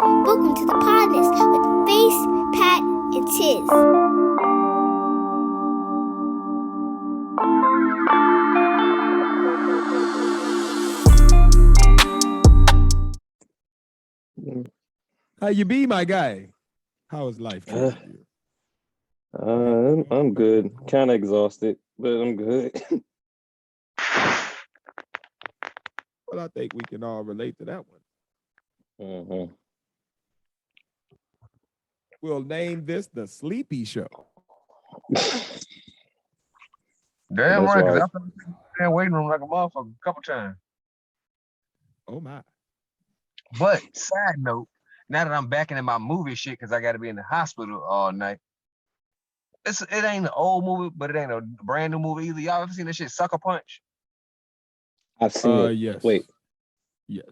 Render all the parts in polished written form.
Welcome to the Podnas with Face, Pat, and Tiz. How you be, my guy? How is life treating you? I'm good. Kind of exhausted, but I'm good. Well, I think we can all relate to that one. Mm-hmm. We'll name this the Sleepy Show. Damn right, because I've been in the waiting room like a motherfucker a couple times. Oh my. But side note, now that I'm back into my movie shit because I got to be in the hospital all night, it ain't an old movie, but it ain't a brand new movie either. Y'all ever seen this shit, Sucker Punch? I've seen it. Yes. Wait. Yes.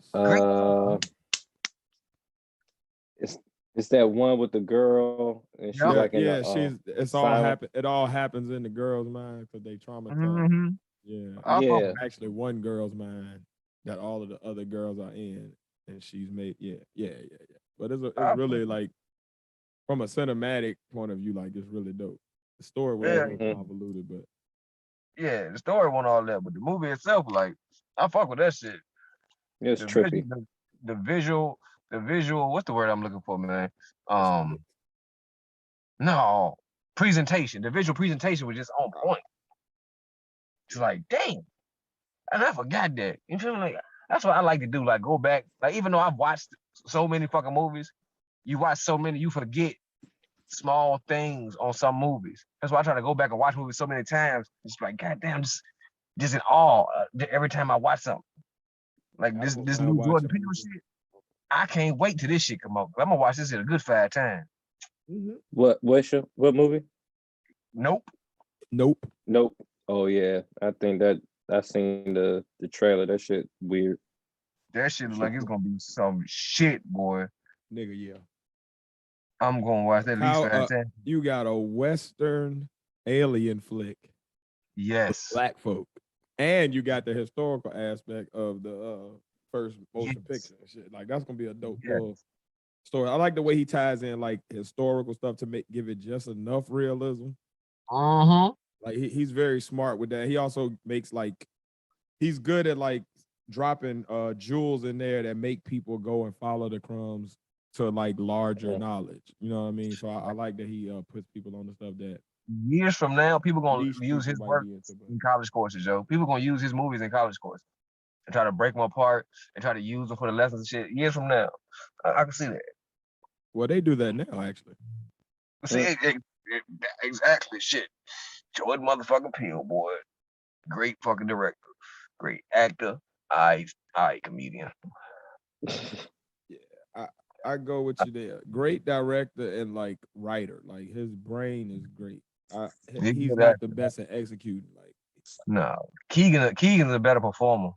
It's that one with the girl and she's like in it's all happen. It all happens in the girl's mind because they traumatized. Mm-hmm. Yeah. Actually, one girl's mind that all of the other girls are in, and she's made. Yeah. But it's really like, from a cinematic point of view, like it's really dope. The story was a little convoluted, but yeah, the story wasn't all that, but the movie itself, like, I fuck with that shit. It's trippy. The visual. What's the word I'm looking for, man? No, presentation. The visual presentation was just on point. It's like, dang, and I forgot that. You feel me? Like, that's what I like to do. Like, go back. Like, even though I've watched so many fucking movies, you watch so many, you forget small things on some movies. That's why I try to go back and watch movies so many times. It's like, goddamn, just in awe every time I watch something. Like this new Jordan Peele shit. I can't wait till this shit come up. I'm gonna watch this at a good 5 times. Mm-hmm. What movie? Nope. Oh yeah, I think that I seen the trailer. That shit weird. That shit looks like it's gonna be some shit, boy. Nigga, yeah. I'm gonna watch that at least 5 times. You got a Western alien flick. Yes. Black folk. And you got the historical aspect of the first motion picture and shit. Like, that's gonna be a dope story. I like the way he ties in like historical stuff to give it just enough realism. Like he's very smart with that. He also makes he's good at like dropping jewels in there that make people go and follow the crumbs to like larger knowledge. You know what I mean? So I like that he puts people on the stuff that years from now, people gonna use his work in college courses, yo. People gonna use his movies in college courses and try to break them apart and try to use them for the lessons and shit. Years from now, I can see that. Well, they do that now, actually. See, exactly, shit. Jordan motherfucking Peele, boy. Great fucking director. Great actor. I comedian. Yeah, I go with you there. Great director and like writer. Like his brain is great. He's not the best at executing. Like, no, Keegan's a better performer.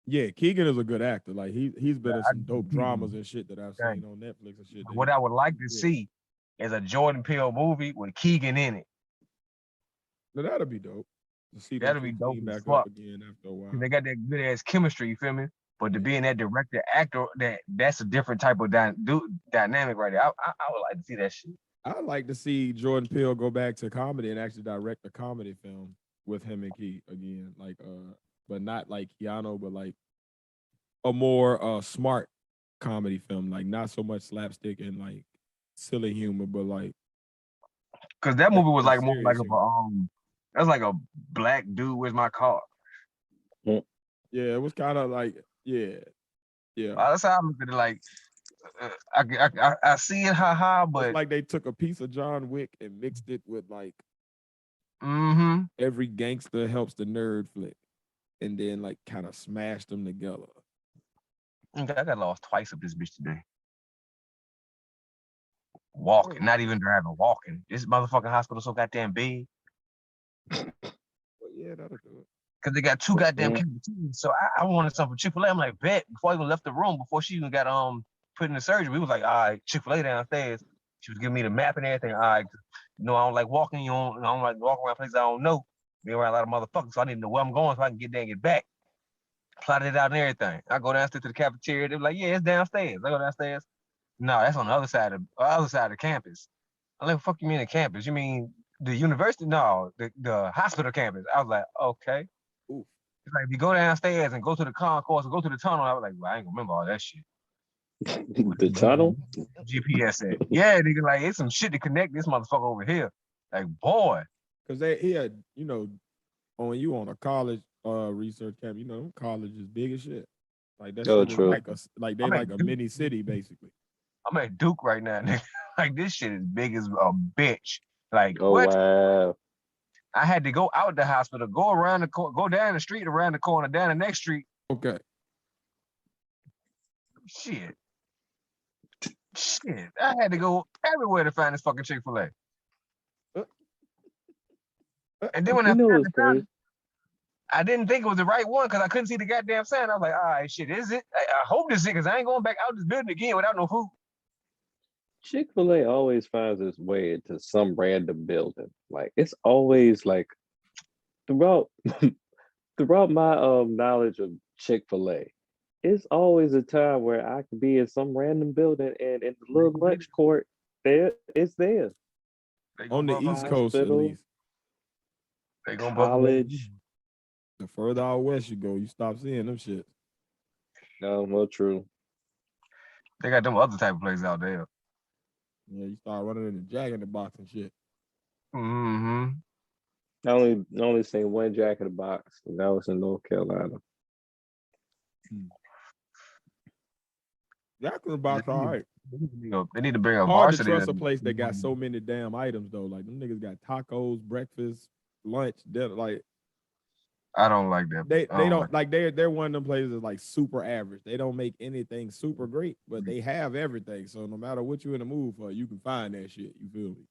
Yeah, Keegan is a good actor. Like he's been in some dope dramas and shit that I've seen on Netflix and shit. What I would like to see is a Jordan Peele movie with Keegan in it. Now, that'll be dope. That'll be dope back up again after a while. They got that good ass chemistry, you feel me? But to be in that director actor, that's a different type of dynamic right there. I would like to see that shit. I'd like to see Jordan Peele go back to comedy and actually direct a comedy film with him and Key again. Like but not like Keanu, but like a more smart comedy film, like not so much slapstick and like silly humor, but like, because that movie was like more like that's like a black dude, where's my car? Yeah, it was kind of like yeah. That's how I look at it. Like I see it, but it's like they took a piece of John Wick and mixed it with like every gangster helps the nerd flick, and then like kind of smashed them together. I got lost twice up this bitch today. Walking, not even driving, walking. This motherfucking hospital so goddamn big. Well, yeah, that'll do it. Cause they got 2 goddamn cafeterias. So I wanted something for Chick-fil-A. I'm like, bet. Before I even left the room, before she even got put in the surgery, we was like, all right, Chick-fil-A downstairs. She was giving me the map and everything. All right, I don't like walking. I don't like walking around places I don't know. Be around a lot of motherfuckers, so I need to know where I'm going so I can get there and get back. Plotted it out and everything. I go downstairs to the cafeteria. They're like, yeah, it's downstairs. I go downstairs. No, that's on the other side of the campus. I'm like, fuck you mean the campus? You mean the university? No, the hospital campus. I was like, okay. Ooh. It's like if you go downstairs and go to the concourse and go to the tunnel, I was like, well, I ain't gonna remember all that shit. The tunnel? GPS said, yeah, nigga, like it's some shit to connect this motherfucker over here. Like, boy. Because he had, you know, on a college research camp, you know, college is big as shit. Like that Oh, shit is true. like they I'm like at a Duke. mini city basically. I'm at Duke right now, nigga. Like this shit is big as a bitch. Like Oh, what? wow. I had to go out the hospital, go around the go down the street, around the corner, down the next street. Okay. Shit. I had to go everywhere to find this fucking Chick-fil-A. And then when I You know found what's the crazy? sign, I didn't think it was the right one because I couldn't see the goddamn sign. I was like, all right, shit, is it? I hope this is it because I ain't going back out this building again without no food. Chick-fil-A always finds its way into some random building. Like it's always like throughout my knowledge of Chick-fil-A, it's always a time where I could be in some random building and in the little lunch court, it's there. On the East Coast, at Hospital, least. They gonna college. The further out west you go, you stop seeing them shit. No, well, true. They got them other type of places out there. Yeah, you start running into Jack in the Box and shit. Mm-hmm. I only seen one Jack in the Box, and that was in North Carolina. Jack in the Box, all right. They need to bring a Hard to varsity. trust a place that got so many damn items though. Like them niggas got tacos, breakfast, lunch, dinner. Like I don't like that. they don't like they're one of them places that's like super average. They don't make anything super great, but they have everything. So no matter what you in the mood for, you can find that shit. You feel me?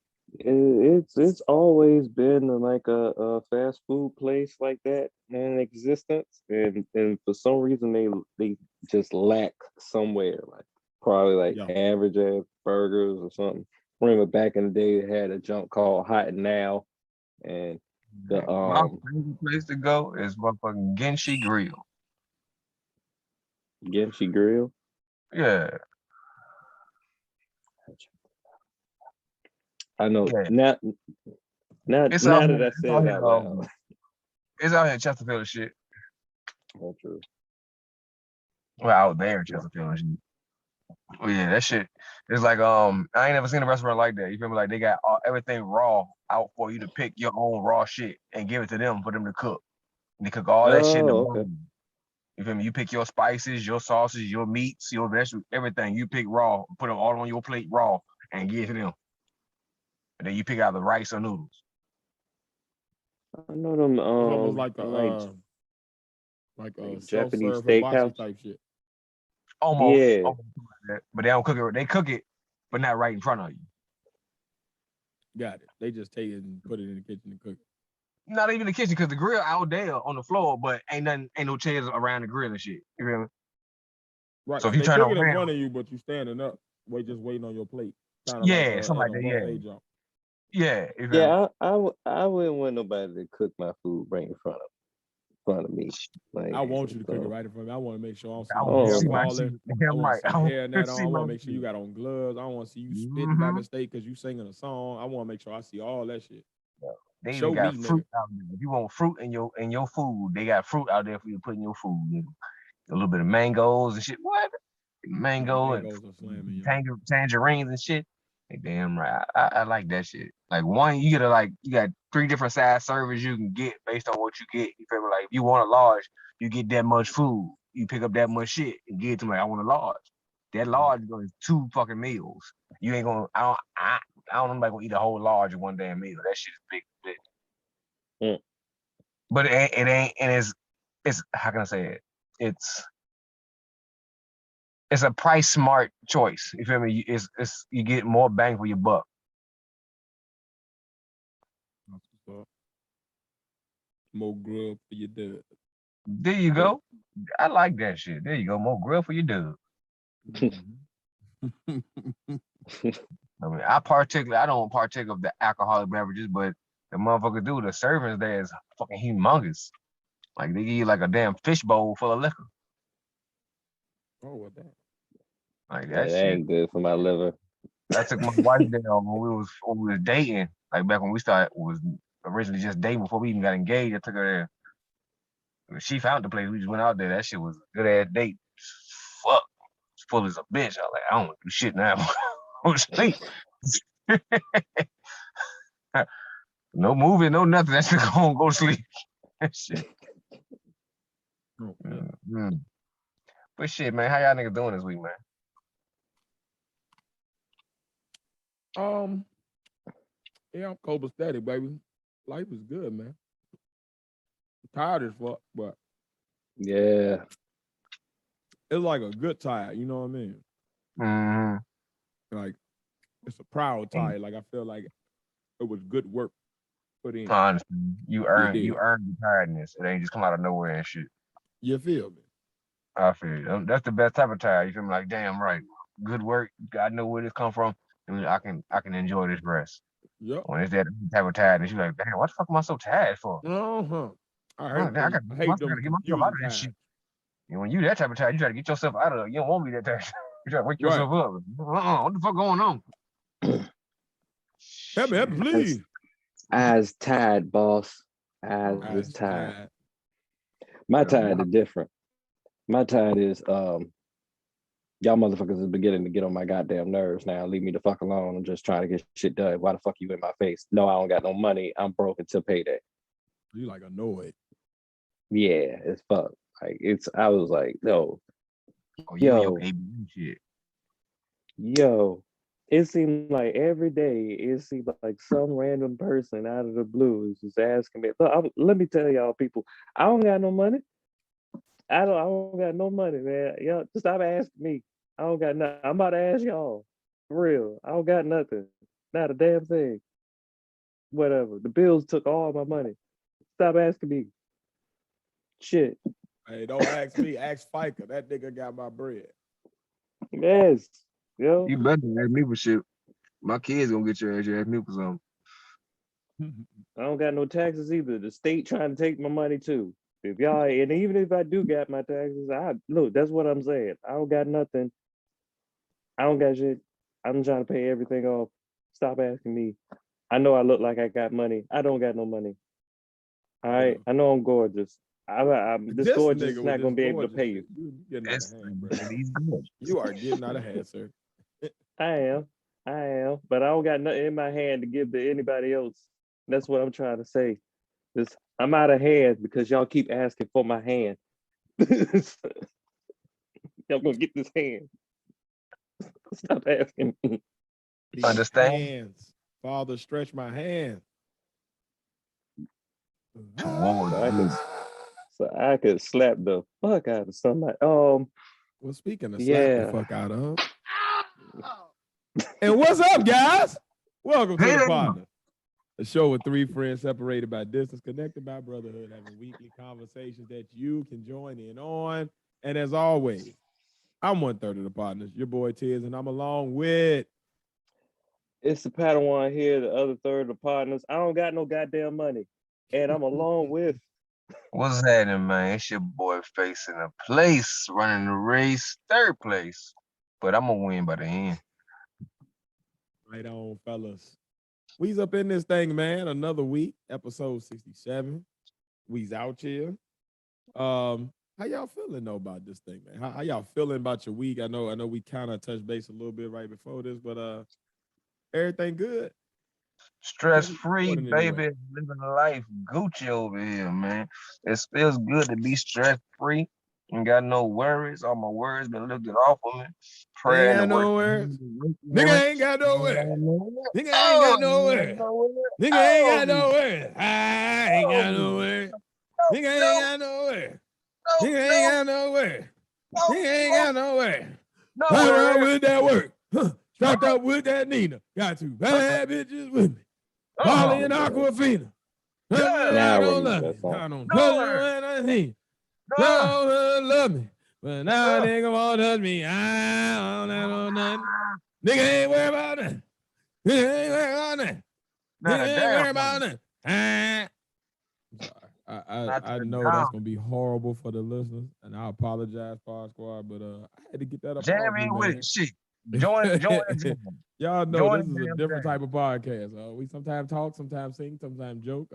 It's always been like a fast food place like that in existence, and for some reason they just lack somewhere, like probably like Yeah. average ass burgers or something. Remember back in the day they had a junk called Hot and Now, and the My favorite place to go is motherfucking Genshi Grill. Genshi Grill. Yeah. I know Yeah. now It's now out that here- I said it out loud. It's out here in Chesterfield and shit. Oh, true. Well, out there in Chesterfield and shit. Oh yeah, that shit. It's like I ain't never seen a restaurant like that. You feel me? Like they got everything raw out for you to pick your own raw shit and give it to them for them to cook. And they cook all that shit in the morning. You feel me? You pick your spices, your sauces, your meats, your vegetables, everything. You pick raw, put them all on your plate raw, and give it to them. And then you pick out the rice or noodles. I know them. It's almost like a like Japanese Japanese steakhouse type shit. Almost. Yeah. Almost like that. But they don't cook it. They cook it, but not right in front of you. Got it. They just take it and put it in the kitchen and cook it. Not even the kitchen, because the grill out there on the floor, but ain't no chairs around the grill and shit. You feel me? Right. So if they you turn cook it in around, front of you, but you standing up, just waiting on your plate. Kinda yeah, like something like that. Yeah, buffet joint. yeah. You feel me? Yeah, I wouldn't want nobody to cook my food right in front of me. Like I want you to cook it right in front of me. I want to make sure I I'm want to hair see my balling. I damn want right. to see hair and that see on. I my want to make sure you got on gloves. I want to see you spitting by mistake because you singing a song. I want to make sure I see all that shit. They Show even got me, fruit nigga. out there. If you want fruit in your food, they got fruit out there for you to put in your food. You know? A little bit of mangoes and shit. What? Mango and Mangoes are slamming, yo. tangerines and shit. Like, damn right. I like that shit. Like one, you got 3 different size servers you can get based on what you get. You feel me? Like if you want a large, you get that much food. You pick up that much shit and give it to me. Like, I want a large. That large is 2 fucking meals. You ain't gonna. I don't know nobody gonna eat a whole large in one damn meal. That shit is big. But it ain't, and it's how can I say it? It's a price smart choice. You feel me? It's you get more bang for your buck. More grub for your dub. There you go. I like that shit. There you go. More grill for your dude. I mean, I don't partake of the alcoholic beverages, but the motherfucker do. The servings there is fucking humongous. Like they give you like a damn fish bowl full of liquor. Oh, what that? Like Yeah, that that shit. ain't good for my liver. I took my wife there when we was dating, like back when we was originally just dating before we even got engaged. I took her there. When she found the place, we just went out there. That shit was a good ass date. Fuck, it's full as a bitch. I was like, I don't want to do shit now. I'm sleep. No moving, no nothing. That shit go to sleep. That shit. Mm. But shit, man, how y'all niggas doing this week, man? Yeah, I'm copacetic, baby. Life is good, man. I'm tired as fuck, but Yeah. it's like a good tired, you know what I mean? Mm-hmm. Like it's a proud tired. Like I feel like it was good work put in. Honestly, you earned did. the tiredness. It ain't just come out of nowhere and shit. You feel me? I feel you. That's the best type of tired. You feel me? Like, damn right. Good work. I know where this come from. And I can enjoy this rest. Yep. When it's that type of tiredness, you're like, damn, what the fuck am I so tired for? I gotta get myself out of this shit. And when you that type of tired, you try to get yourself out of it. You don't want to be that tired. You try to wake yourself up. What the fuck going on? Help me, please. Eyes tired, boss. Eyes is tired. My tired is different. My tired is y'all motherfuckers is beginning to get on my goddamn nerves now. Leave me the fuck alone. I'm just trying to get shit done. Why the fuck you in my face? No, I don't got no money. I'm broke until payday. You like annoyed. Yeah, it's fuck. Like I was like, no. Oh, your baby shit. Yo, it seemed like every day, it seemed like some random person out of the blue is just asking me. Look, let me tell y'all people, I don't got no money. I don't got no money, man. Y'all just stop asking me. I don't got nothing. I'm about to ask y'all. For real. I don't got nothing. Not a damn thing. Whatever. The bills took all my money. Stop asking me. Shit. Hey, don't ask me. Ask FICA. That nigga got my bread. Yes. Yo. You better ask me for shit. My kids gonna get your ass. You ask me for something. I don't got no taxes either. The state trying to take my money too. If y'all, and even if I do got my taxes, look, that's what I'm saying. I don't got nothing. I don't got shit. I'm trying to pay everything off. Stop asking me. I know I look like I got money. I don't got no money. All right. I know I'm gorgeous. This gorgeous is not gonna be able to pay you. You getting out of hand, bro. You are getting out of hand, sir. I am, but I don't got nothing in my hand to give to anybody else. That's what I'm trying to say. I'm out of hand because y'all keep asking for my hand. Y'all gonna get this hand. Stop asking me. Understand? Hands. Father, stretch my hand. So I could slap the fuck out of somebody. Well, speaking of slap the fuck out of. And what's up, guys? Welcome to the Podnas, a show with three friends separated by distance, connected by brotherhood, having weekly conversations that you can join in on. And as always, I'm 1/3 of the Podnas, your boy Tiz, and I'm along with. It's the Padawan here, the other third of the Podnas. I don't got no goddamn money, and I'm along with. What's happening, man? It's your boy facing a place, running the race, third place, but I'm gonna win by the end. Right on, fellas. We's up in this thing, man. Another week, episode 67. We's out here. How y'all feeling though about this thing, man? How y'all feeling about your week? I know we kind of touched base a little bit right before this, but everything good? Stress-free, baby. Living life Gucci over here, man. It feels good to be stress-free. Ain't got no worries. All my worries been lifted off of me. Prayer ain't got no worries. Nigga ain't got no worries. Nigga ain't got no worries. Nigga ain't got no worries. I ain't got no worries. Nigga ain't got no worries. Nigga ain't got no worries. Nigga ain't got no worries. Right around with that work. Strapped up with that Nina. Got two bad bitches with me. Holly and Aquafina. I don't love me. I don't touch you when I need. Don't love me. But now a nigga won't touch me. I don't know nothing. Nigga ain't worried about that. Nigga ain't worried about that. Nigga ain't worried about that. Not to I the know down. that's gonna be horrible for the listeners, and I apologize, Pod Squad, but I had to get that up Jam off me, in with man. it. Shit. Join the jam. Y'all know Join this the is a damn different jam. type of podcast. We sometimes talk, sometimes sing, sometimes joke.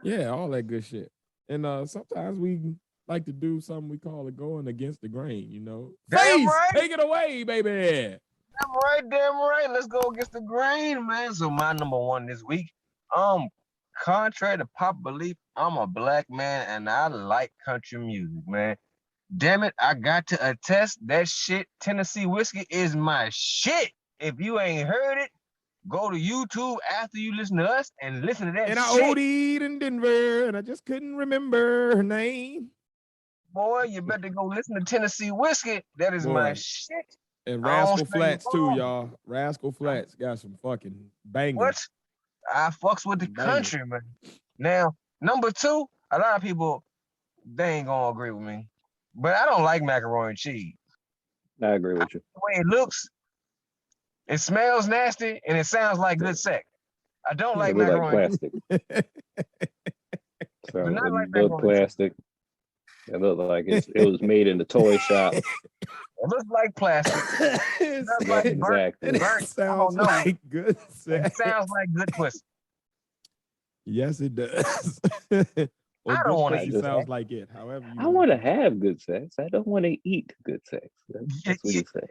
Yeah, all that good shit. And sometimes we like to do something we call it going against the grain. Damn Face, right. take it away, baby. Damn right. Let's go against the grain, man. So my number one this week. Contrary to pop belief, I'm a black man and I like country music, man. Damn it, I got to attest that shit. Tennessee whiskey is my shit. If you ain't heard it, go to YouTube after you listen to us and listen to that And I shit. OD'd in Denver, and I just couldn't remember her name. Boy, you better go listen to Tennessee whiskey. That is my Boy. shit. And I don't Rascal stay Flats too, long. y'all. Rascal Flats got some fucking bangers. What? I fucks with the Bangers. country, man. Now, number two, a lot of people, they ain't gonna agree with me. But I don't like macaroni and cheese. I agree with you. The way it looks, it smells nasty, and it sounds like good sex. I don't like It look like macaroni. plastic. Do not It like look macaroni. plastic. It looked like it was made in the toy shop. It looks like plastic. It It looks like burnt. sounds know. like good It sex. sounds like good pussy. Yes, it does. Or I don't good wanna pussy eat that. sounds like it. However, I want to have good sex. I don't want to eat good sex. That's what You- you say.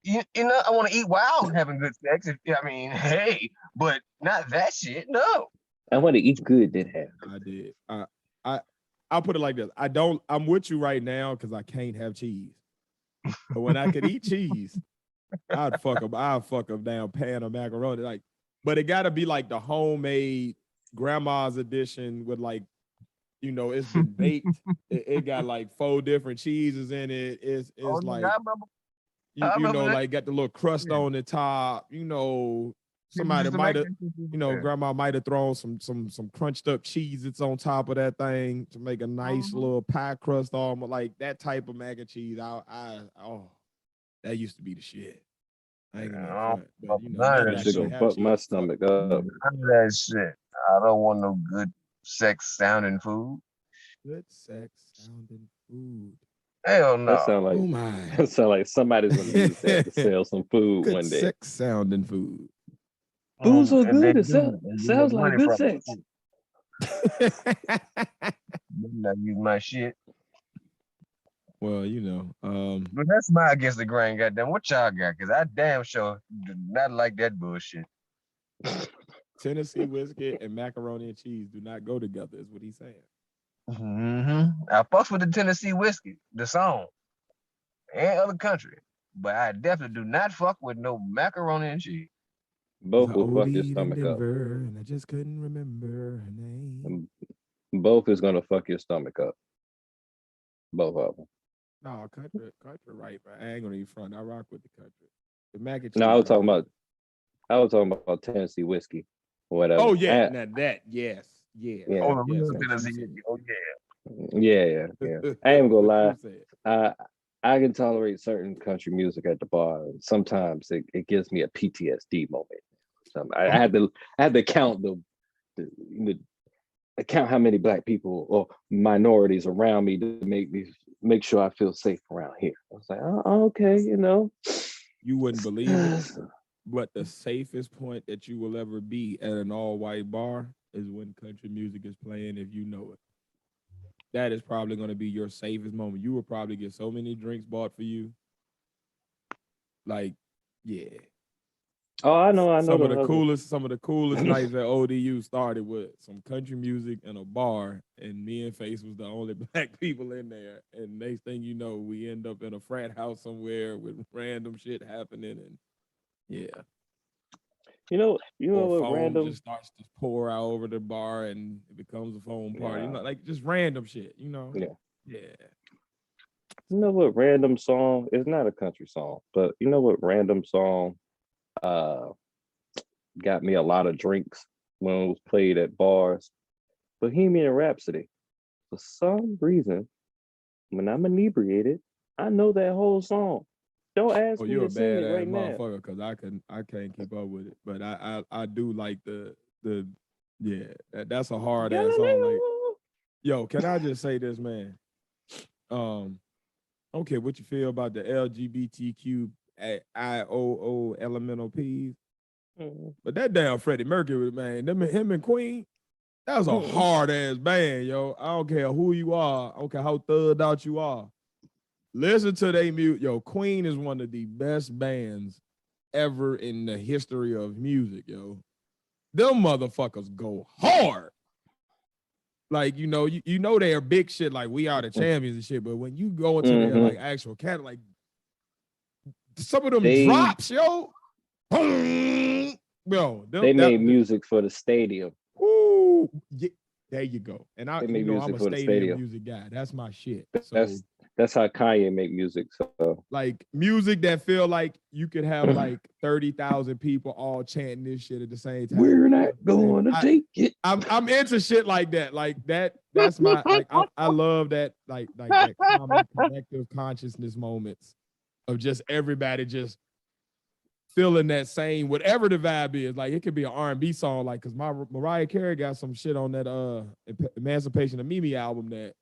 You know, I want to eat while having good sex. Hey, but not that shit. No. I want to eat good then have. I did. I'll put it like this. I'm with you right now because I can't have cheese. But when I could eat cheese, I'd fuck a damn pan of macaroni. But it gotta be like the homemade grandma's edition with it's been baked. It got like 4 different cheeses in it. It's Oh, like I remember that. got the little crust Yeah. on the top. Somebody Used to might make have, that shit. grandma might have thrown some crunched up cheese that's on top of that thing to make a nice little pie crust almost like that type of mac and cheese. That used to be the shit. I ain't gonna Yeah, front, but none now of that that I Shit can't gonna have fuck my cheese, stomach up. None of that shit. I don't want no good sex sounding food. good sex sounding food. Hell no. That sound like Oh my. that sound like somebody's gonna use that to sell some food Good one day. sex sounding food. Food so And good, then it sounds like money good from it. sex. Better not use my shit. Well, But that's my against the grain, goddamn. What y'all got? Because I damn sure do not like that bullshit. Tennessee whiskey and macaroni and cheese do not go together, is what he's saying. I fucks with the Tennessee whiskey, the song, and other country. But I definitely do not fuck with no macaroni and cheese. Both I will fuck your OD'd in stomach up. Denver, and I just couldn't remember her name. Both is gonna fuck your stomach up. Both of them. No, country right, but I ain't gonna eat front. I rock with the country. The mac and cheese. No, I was talking about Tennessee whiskey or whatever. Oh yeah, now that yes. Yeah. Oh, the Yes, real what you Tennessee said. whiskey. Oh yeah. Yeah. I ain't gonna What lie. you said. I can tolerate certain country music at the bar. Sometimes it gives me a PTSD moment. I had to count the count how many black people or minorities around me to make sure I feel safe around here. I was like, oh, okay, You wouldn't believe it, but the safest point that you will ever be at an all-white bar is when country music is playing, if you know it. That is probably going to be your safest moment. You will probably get so many drinks bought for you. Like, yeah. Oh, I know. Some of the coolest nights at ODU started with some country music and a bar, and me and Face was the only black people in there. And next thing you know, we end up in a frat house somewhere with random shit happening, and yeah. You know Or what foam random? just starts to pour out over the bar, and it becomes a foam party. Yeah. Like just random shit. Yeah. Yeah. You know what random song? It's not a country song, but you know what random song got me a lot of drinks when it was played at bars? Bohemian Rhapsody. For some reason, when I'm inebriated, I know that whole song. Don't ask Oh, me you're a to sing it badass right now. motherfucker because I can't keep up with it. But I do like the Yeah, that's a hard ass song. Like, yo, can I just say this, man? I don't care what you feel about the LGBTQ IOO elemental P's, but that damn Freddie Mercury, man, him and Queen, that was a hard ass band, yo. I don't care who you are, I don't care how thugged out you are. Listen to they music, yo. Queen is one of the best bands ever in the history of music, yo. Them motherfuckers go hard. Like, you know they're big shit, like We Are the Champions and shit, but when you go into their like actual cat, like some of them drops, yo. Boom, yo, they made music for the stadium. Ooh, yeah, there you go. And I'm a for stadium music guy. That's my shit. So that's how Kanye make music. So like music that feel like you could have like 30,000 people all chanting this shit at the same time. We're not going to take it. I'm into shit like that. Like that's my like I love that like that common collective consciousness moments of just everybody just feeling that same whatever the vibe is. Like it could be an R&B song, like because my Mariah Carey got some shit on that Emancipation of Mimi album that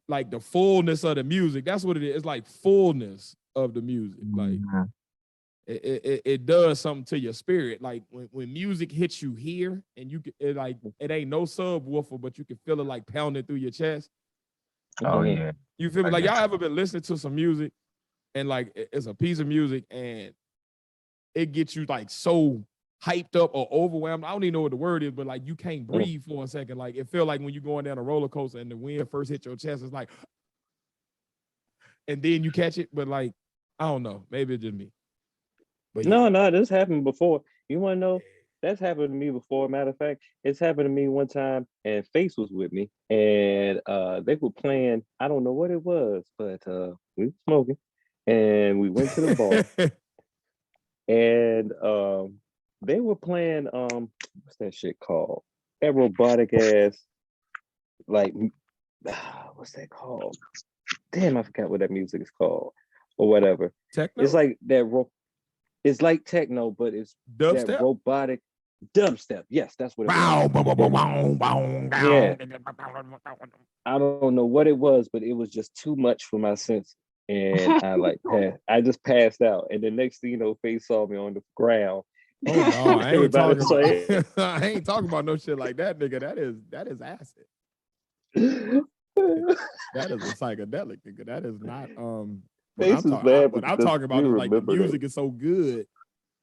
like the fullness of the music. That's what it is. It's like fullness of the music. Like it does something to your spirit. Like when music hits you here and you can, it ain't no subwoofer, but you can feel it like pounding through your chest. Oh yeah. You feel me? Like y'all ever been listening to some music and like it's a piece of music and it gets you like so hyped up or overwhelmed. I don't even know what the word is, but like you can't breathe for a second. Like it feel like when you're going down a roller coaster and the wind first hit your chest, it's like, and then you catch it. But like, I don't know, maybe it's just me. But no, this happened before. You want to know? That's happened to me before. Matter of fact, it's happened to me one time, and Face was with me, and they were playing. I don't know what it was, but we were smoking, and we went to the bar, and they were playing what's that shit called? That robotic ass, like what's that called? Damn, I forgot what that music is called, or whatever. Techno? It's like that. It's like techno, but it's dubstep? That robotic dubstep. Yes, that's what it was. Yeah. I don't know what it was, but it was just too much for my sense. And I just passed out. And the next thing you know, Face saw me on the ground. Oh no, I ain't talking about no shit like that, nigga. That is acid. That is a psychedelic, nigga. That is not What I'm talking about is like the music is so good,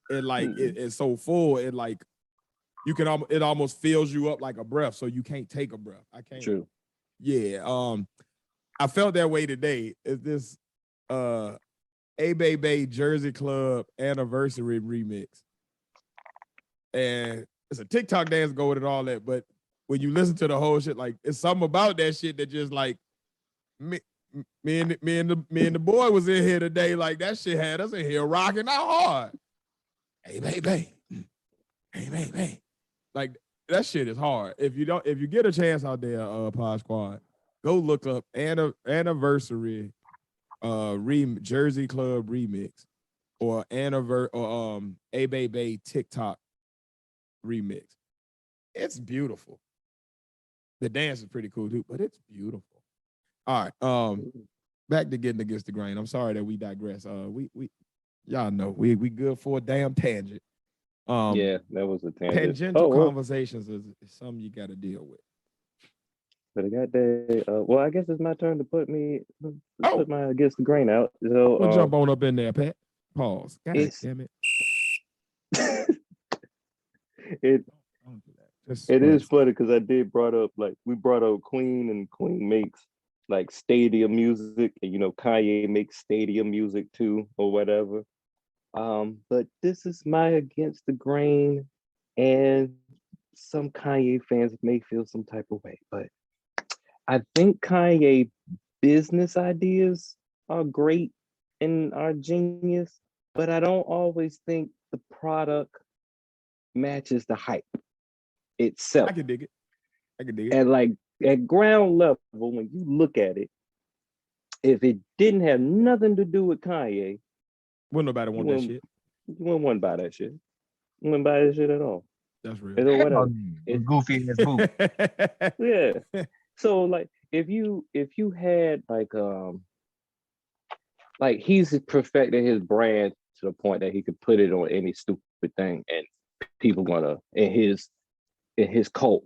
and like it's so full, it like you can it almost fills you up like a breath, so you can't take a breath. I can't. True. Yeah. I felt that way today. Is this A Jersey Club anniversary remix, and it's a TikTok dance go with it all that, but when you listen to the whole shit, like it's something about that shit that just like me and the boy was in here today. Like that shit had us in here rocking out hard. Hey, baby. Like that shit is hard. If you get a chance out there, Pod Squad, go look up anniversary Jersey Club remix or A TikTok remix. It's beautiful. The dance is pretty cool too, but it's beautiful. All right. Back to getting against the grain. I'm sorry that we digress. We y'all know we good for a damn tangent. Yeah, that was a tangent. Tangential conversations is something you got to deal with. But I got that. Well, I guess it's my turn to put my against the grain out. So we'll jump on up in there, Pat. Pause. God damn it. It is funny because I did we brought up Queen, and Queen makes like stadium music, and Kanye makes stadium music too, or whatever. But this is my against the grain, and some Kanye fans may feel some type of way, but I think Kanye business ideas are great and are genius, but I don't always think the product matches the hype itself. I can dig it. And like at ground level, when you look at it, if it didn't have nothing to do with Kanye, wouldn't nobody want that shit. You wouldn't want to buy that shit. You wouldn't buy that shit at all. That's real. Or whatever. It's goofy ass boot. Yeah. So like if you had like he's perfected his brand to the point that he could put it on any stupid thing and people gonna in his cult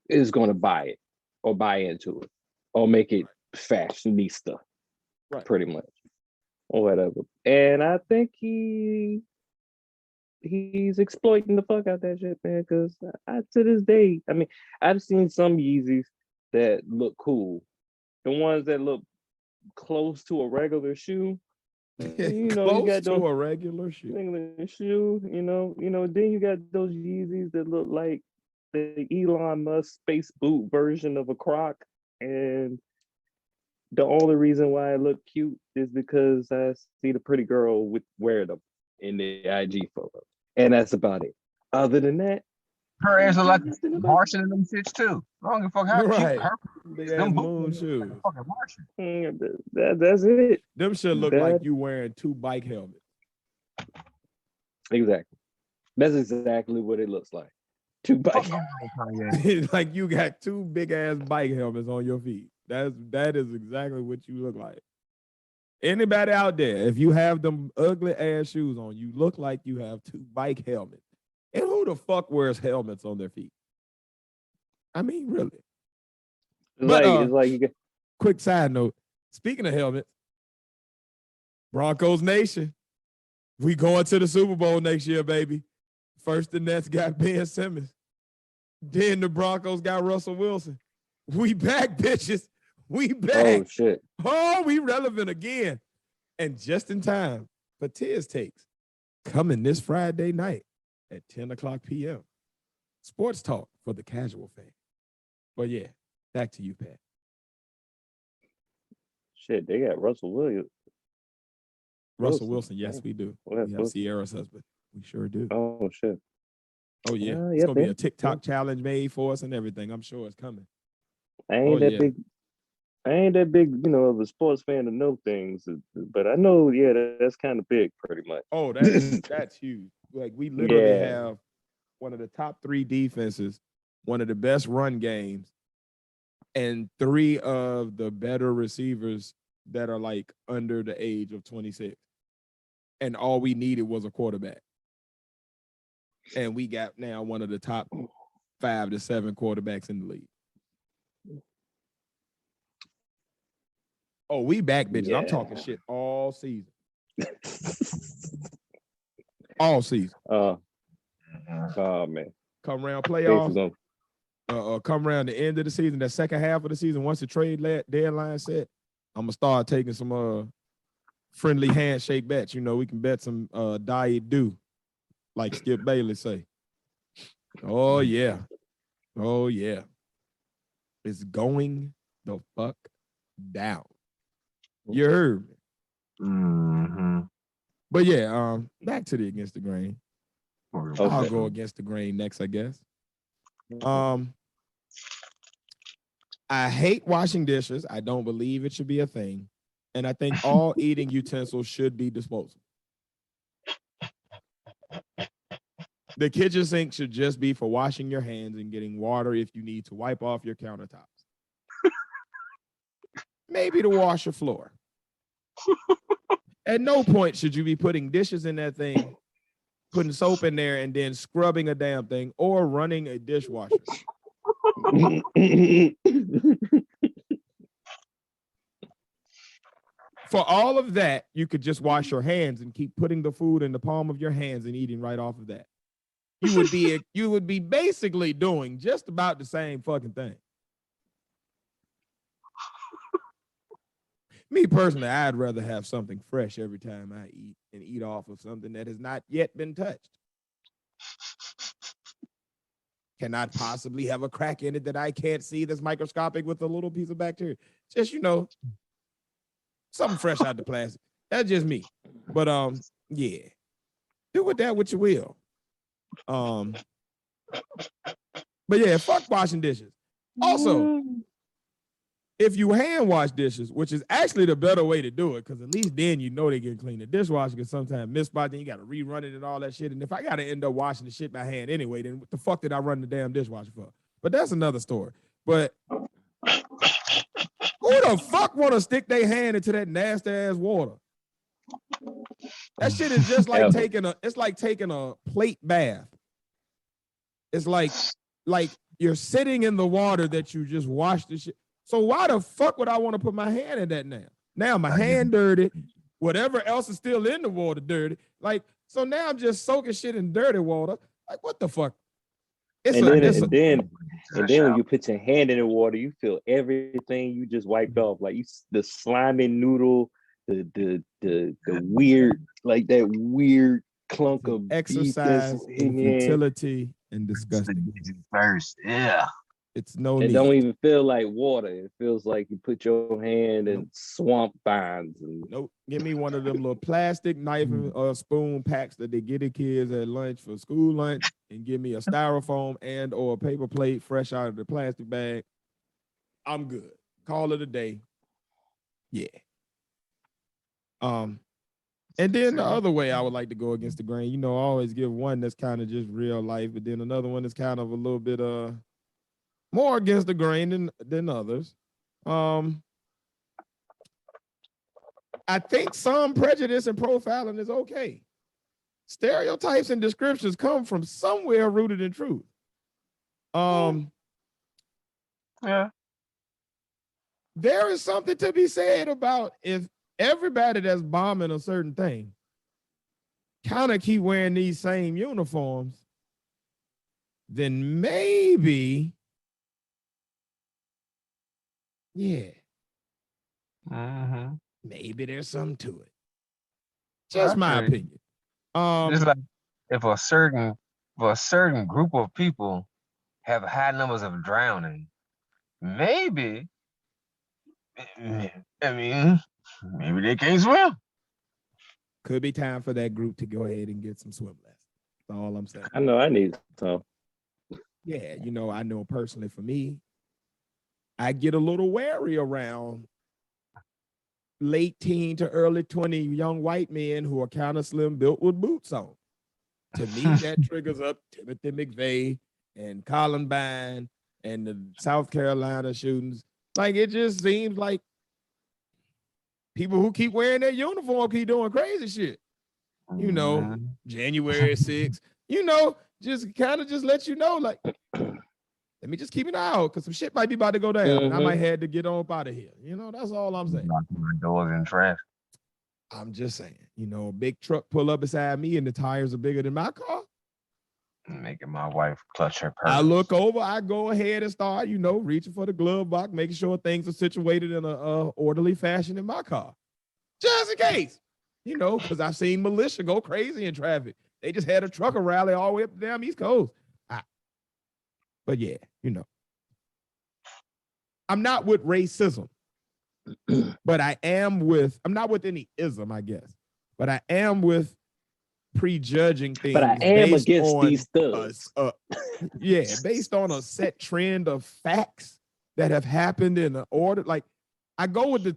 is gonna buy it or buy into it or make it fashionista, Right. pretty much. Or whatever. And I think he's exploiting the fuck out that shit, man. Because to this day, I mean, I've seen some Yeezys that look cool. The ones that look close to a regular shoe, you know, Close you got to those a regular shoe. regular shoe, you know. Then you got those Yeezys that look like the Elon Musk space boot version of a Croc, and the only reason why it look cute is because I see the pretty girl wear them in the IG photo, and that's about it. Other than that, Her ass look like nothing about Martian in them shits too. I don't give a fuck how cute Right. her Big ass them moon boots look like shoes. a fucking Martian. that's it. Them should look like you wearing 2 bike helmets. Exactly. That's exactly what it looks like. 2 bikes. Like you got 2 big ass bike helmets on your feet. That is exactly what you look like. Anybody out there, if you have them ugly ass shoes on, you look like you have 2 bike helmets. And who the fuck wears helmets on their feet? I mean, really. It's like you get Quick side note. Speaking of helmets, Broncos Nation, we going to the Super Bowl next year, baby. First the Nets got Ben Simmons. Then the Broncos got Russell Wilson. We back, bitches. We back. oh shit. Oh, we relevant again. And just in time for Tiz Takes, coming this Friday night at 10 o'clock p.m. Sports talk for the casual fan. But yeah, back to you, Pat. Shit, they got Russell Williams. Russell Wilson, yes, we do. Well, We have Sierra's husband. We sure do. Oh shit. Oh, yeah. It's yeah, going to be man. a TikTok challenge made for us and everything. I'm sure it's coming. I ain't Oh, that yeah. big. I ain't that big, of a sports fan to know things, but I know, that's kind of big, pretty much. Oh, that's huge. Like, we literally Yeah. have one of the top 3 defenses, one of the best run games, and 3 of the better receivers that are like under the age of 26. And all we needed was a quarterback. And we got now one of the top 5 to 7 quarterbacks in the league. Oh, we back, bitches. Yeah. I'm talking shit all season. All season. Oh man. Come around Thanks playoffs. for Come around the end of the season, that second half of the season, once the trade deadline set, I'm gonna start taking some friendly handshake bets. We can bet some diet do, like Skip Bayless say. Oh yeah. It's going the fuck down. You heard me. Mm-hmm. But yeah, back to the against the grain. Okay. I'll go against the grain next, I guess. I hate washing dishes. I don't believe it should be a thing. And I think all eating utensils should be disposable. The kitchen sink should just be for washing your hands and getting water if you need to wipe off your countertops. Maybe to wash your floor. At no point should you be putting dishes in that thing, putting soap in there, and then scrubbing a damn thing or running a dishwasher. For all of that, you could just wash your hands and keep putting the food in the palm of your hands and eating right off of that. You would be basically doing just about the same fucking thing. Me personally, I'd rather have something fresh every time I eat and eat off of something that has not yet been touched. Cannot possibly have a crack in it that I can't see that's microscopic with a little piece of bacteria. Just, something fresh out the plastic. That's just me. But yeah. Do with that what you will. But yeah, fuck washing dishes. Also, if you hand wash dishes, which is actually the better way to do it, because at least then you know they get clean. The dishwasher can sometimes miss spot, then you got to rerun it and all that shit. And if I got to end up washing the shit by hand anyway, then what the fuck did I run the damn dishwasher for? But that's another story. But who the fuck want to stick their hand into that nasty ass water? That shit is just like taking a plate bath. It's like you're sitting in the water that you just washed the shit. So why the fuck would I want to put my hand in that now? Now my hand dirty, whatever else is still in the water dirty. Like, so now I'm just soaking shit in dirty water. Like, what the fuck? And then when you put your hand in the water, you feel everything you just wiped off. Like the slimy noodle, the weird, like that weird clunk of exercise, futility, and disgusting. First, yeah. It's no It need. don't even feel like water. It feels like you put your hand in swamp vines. And nope. Give me one of them little plastic knife and spoon packs that they get the kids at lunch for school lunch, and give me a styrofoam and or a paper plate fresh out of the plastic bag. I'm good. Call it a day. Yeah. And then the other way I would like to go against the grain, I always give one that's kind of just real life, but then another one that's kind of a little bit more against the grain than others. I think some prejudice and profiling is okay. Stereotypes and descriptions come from somewhere rooted in truth. Yeah. There is something to be said about if everybody that's bombing a certain thing kind of keep wearing these same uniforms, then maybe, yeah, maybe there's something to it. Just my opinion. It's like if a certain group of people have high numbers of drowning, maybe, maybe they can't swim. Could be time for that group to go ahead and get some swim lessons. That's all I'm saying. I know I need some. Yeah, I know personally for me, I get a little wary around late teen to early 20 young white men who are kind of slim built with boots on. To me, that triggers up Timothy McVeigh and Columbine and the South Carolina shootings. Like, it just seems like people who keep wearing their uniform keep doing crazy shit. January 6th, just kind of just let you know, like, let me just keep an eye out because some shit might be about to go down. And I might have to get on up out of here. That's all I'm saying. Knocking my doors in traffic. I'm just saying, a big truck pull up beside me and the tires are bigger than my car. Making my wife clutch her purse. I look over, I go ahead and start, reaching for the glove box, making sure things are situated in a orderly fashion in my car. Just in case, because I've seen militia go crazy in traffic. They just had a trucker rally all the way up the damn East Coast. But yeah, I'm not with racism, but I'm not with any ism, I guess, but I am with prejudging things. But I am against these thugs. Based on a set trend of facts that have happened in an order. Like, I go with the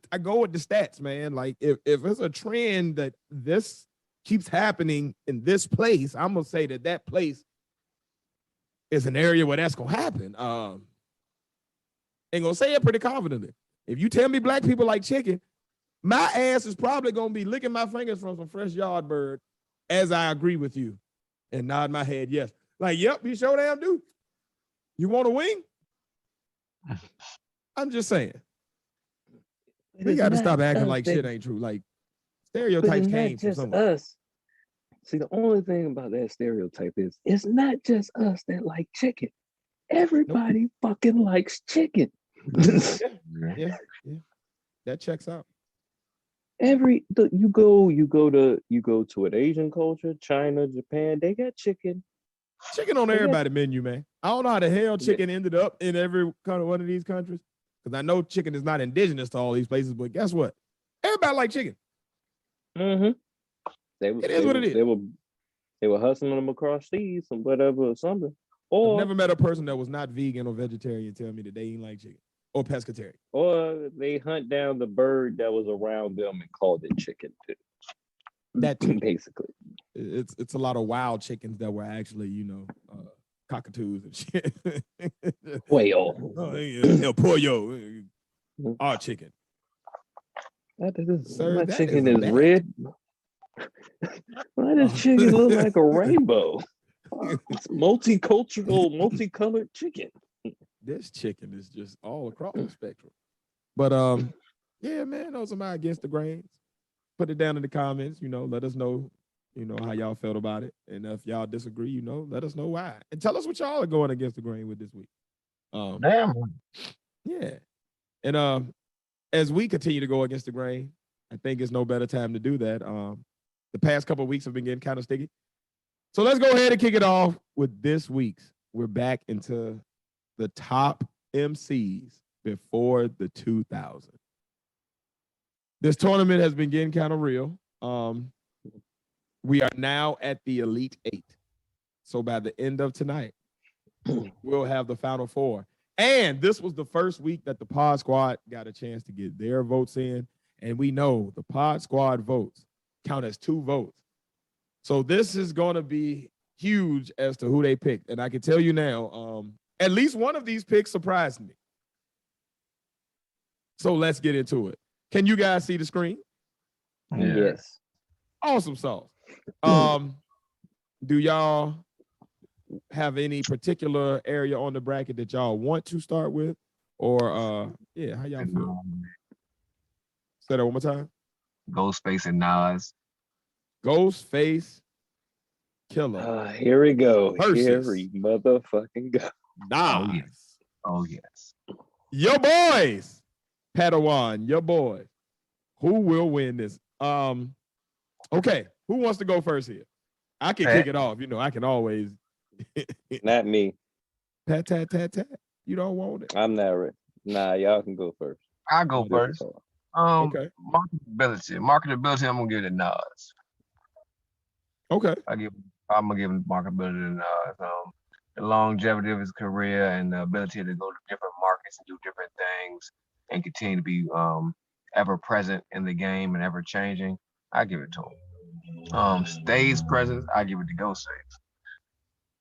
stats, man. Like, if it's a trend that this keeps happening in this place, I'm gonna say that place is an area where that's gonna happen. And gonna say it pretty confidently. If you tell me black people like chicken, my ass is probably gonna be licking my fingers from some fresh yard bird as I agree with you and nod my head yes. Like, yep, you sure damn do. You want a wing? I'm just saying. We got to stop acting like shit ain't true. Like, stereotypes came from somewhere. Us. See, the only thing about that stereotype is it's not just us that like chicken. Everybody fucking likes chicken. Yeah. That checks out. You go to an Asian culture, China, Japan, they got chicken. Chicken on everybody's menu, man. I don't know how the hell chicken ended up in every kind of one of these countries. Because I know chicken is not indigenous to all these places, but guess what? Everybody like chicken. Mm-hmm. It is what it is. They were hustling them across seas or whatever or something. Or I've never met a person that was not vegan or vegetarian tell me that they ain't like chicken. or pescatarian. Or they hunt down the bird that was around them and called it chicken too. That too. Basically. It's a lot of wild chickens that were actually, cockatoos and shit. Quail. El pollo, our chicken. Sir, Sir, my that chicken is is bad. red. Why does chicken look like a rainbow? It's multicultural, multicolored chicken. This chicken is just all across the spectrum. But yeah, man, those are my against the grains. Put it down in the comments, let us know, how y'all felt about it. And if y'all disagree, let us know why. And tell us what y'all are going against the grain with this week. Damn. Yeah. And as we continue to go against the grain, I think it's no better time to do that. The past couple of weeks have been getting kind of sticky. So let's go ahead and kick it off with this week's. We're back into the top MCs before the 2000s. This tournament has been getting kind of real. We are now at the Elite Eight. So by the end of tonight, we'll have the Final Four. And this was the first week that the Pod Squad got a chance to get their votes in. And we know the Pod Squad votes count as 2 votes. So this is going to be huge as to who they picked. And I can tell you now, at least one of these picks surprised me. So let's get into it. Can you guys see the screen? Yeah. Yes. Awesome sauce. Do y'all have any particular area on the bracket that y'all want to start with? Or how y'all feel? Say that one more time. Ghostface and Nas. Ghostface Killer. Here we go. Versus Here we motherfucking go. Nas. Oh yes. Your boys. Padawan, your boys. Who will win this? Okay, who wants to go first here? I can kick it off. I can always. Not me. Pat, tat, tat, tat. You don't want it. I'm not ready. Nah, y'all can go first. I'll go first. Okay. Marketability, I'm gonna give it to Nas. Okay. I'm gonna give him marketability to Nas. The longevity of his career and the ability to go to different markets and do different things and continue to be ever present in the game and ever changing. I give it to him. Stage presence, I give it to Ghostface.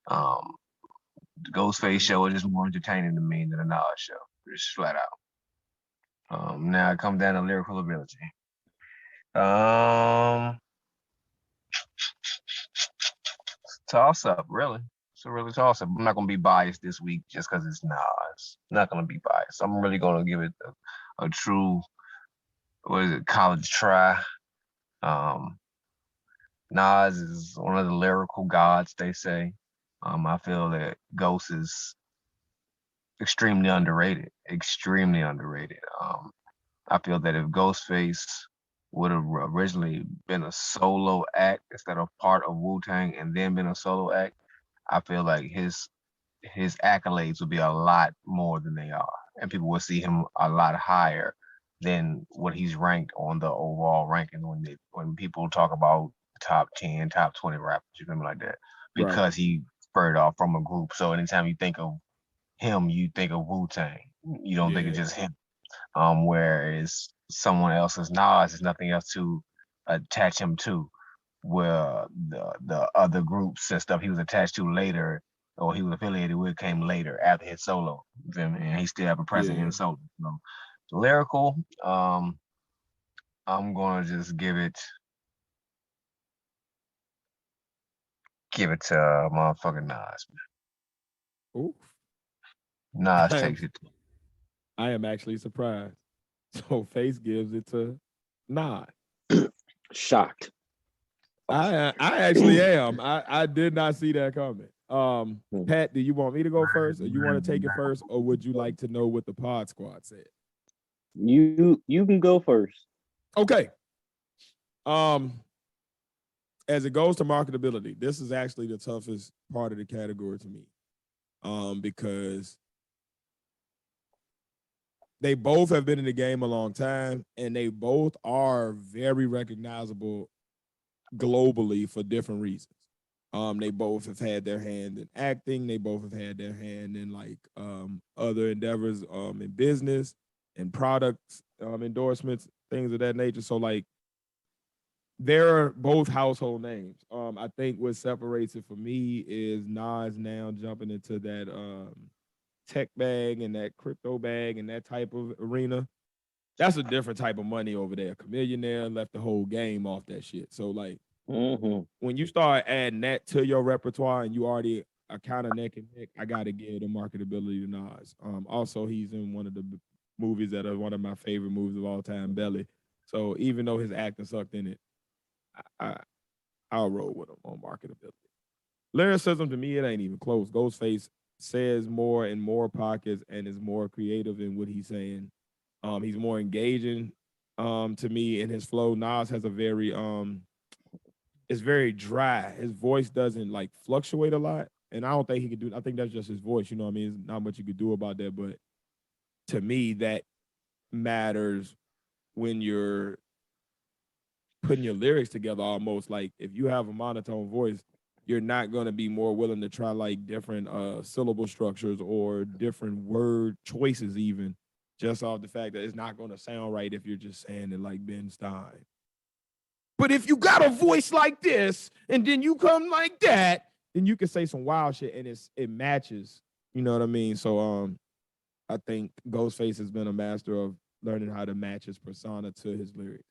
The Ghostface show is just more entertaining to me than a Nas show, just flat out. Now it comes down to lyrical ability. Toss up, really. It's a really toss up. I'm not gonna be biased this week just because it's Nas. I'm not gonna be biased. I'm really gonna give it a true, college try. Nas is one of the lyrical gods, they say. I feel that Ghost is extremely underrated. Extremely underrated. I feel that if Ghostface would have originally been a solo act instead of part of Wu-Tang and then been a solo act, I feel like his accolades would be a lot more than they are, and people would see him a lot higher than what he's ranked on the overall ranking when people talk about top 10, top 20 rappers, you feel me, like that, because he spurred off from a group. So anytime you think of him, you think of Wu-Tang. You don't think of just him. Whereas someone else's Nas is nothing else to attach him to, where the other groups and stuff he was attached to later or he was affiliated with came later after his solo. And he still have a presence in solo. So, lyrical, I'm gonna just give it to motherfucking Nas. Oof. Nas takes it. I am actually surprised. So Face gives it to Nas. Shocked. I actually am. I did not see that coming. Pat, do you want me to go first, or you want to take it first, or would you like to know what the Pod Squad said? You can go first. Okay. As it goes to marketability, this is actually the toughest part of the category to me. Because they both have been in the game a long time, and they both are very recognizable globally for different reasons. They both have had their hand in acting. They both have had their hand in like other endeavors in business and products endorsements, things of that nature. So like they're both household names. I think what separates it for me is Nas now jumping into that tech bag and that crypto bag and that type of arena. That's a different type of money over there. Chameleonaire left the whole game off that shit. So like when you start adding that to your repertoire and you already are kind of neck and neck, I gotta give the marketability to Nas. Also, he's in one of the movies that are one of my favorite movies of all time, Belly. So even though his acting sucked in it, I I'll roll with him on marketability. Lyricism to me, it ain't even close. Ghostface says more in more pockets and is more creative in what he's saying. He's more engaging to me in his flow. Nas has a very it's very dry. His voice doesn't like fluctuate a lot. And I don't think he could do I think that's just his voice, you know what I mean? There's not much you could do about that. But to me, that matters when you're putting your lyrics together almost. Like if you have a monotone voice, you're not going to be more willing to try like different syllable structures or different word choices even just off the fact that it's not going to sound right if you're just saying it like Ben Stein. But if you got a voice like this and then you come like that, then you can say some wild shit and it matches. You know what I mean? So I think Ghostface has been a master of learning how to match his persona to his lyrics.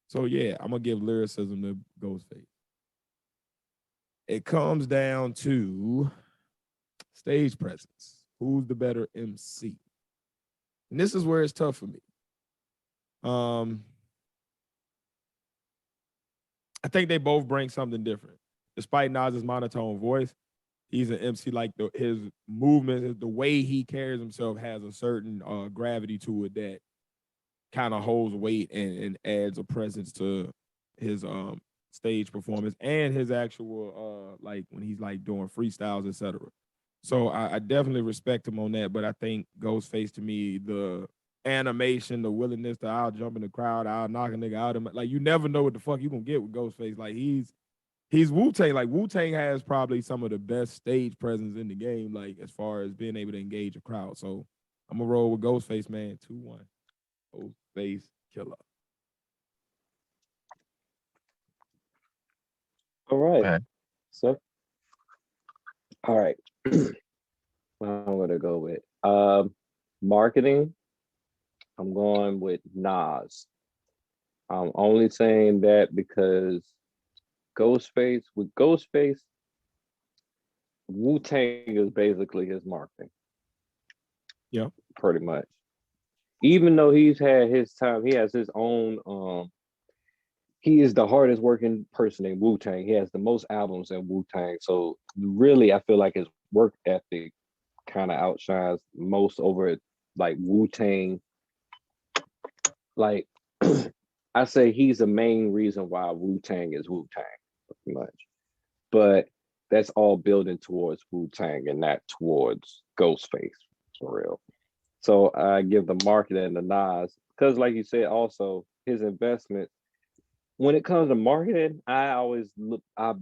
So yeah, I'm gonna give lyricism to Ghostface. It comes down to stage presence. Who's the better MC? And this is where it's tough for me. I think they both bring something different. Despite Nas's monotone voice, he's an MC like his movement, the way he carries himself has a certain gravity to it that kind of holds weight and adds a presence to his stage performance and his actual like when he's like doing freestyles, etc. So I definitely respect him on that, but I think Ghostface to me, the animation, the willingness to I'll jump in the crowd, I'll knock a nigga out of like you never know what the fuck you gonna get with Ghostface. Like he's Wu-Tang. Like Wu-Tang has probably some of the best stage presence in the game, like as far as being able to engage a crowd. So I'm gonna roll with Ghostface, man. 2-1. Ghostface killer. All right. Man. So, all right. I'm gonna go with marketing. I'm going with Nas. I'm only saying that because Ghostface, Wu-Tang is basically his marketing. Yeah. Pretty much. Even though he's had his time, he has his own he is the hardest working person in Wu-Tang. He has the most albums in Wu-Tang. So really I feel like his work ethic kind of outshines most over like Wu-Tang. Like I say he's the main reason why Wu-Tang is Wu-Tang, pretty much. But that's all building towards Wu-Tang and not towards Ghostface, for real. So I give the marketing to Nas because, like you said, also his investment. When it comes to marketing, I always look. I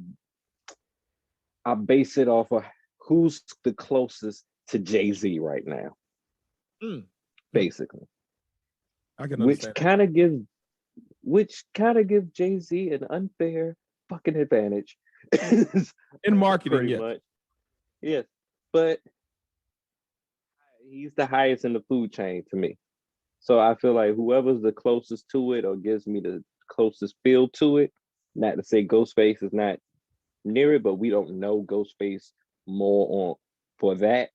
base it off of who's the closest to Jay-Z right now, basically. I can understand. Which kind of gives Jay-Z an unfair fucking advantage in marketing, pretty yes. much. Yes, but he's the highest in the food chain to me. So I feel like whoever's the closest to it or gives me the closest feel to it, not to say Ghostface is not near it, but we don't know Ghostface more on for that.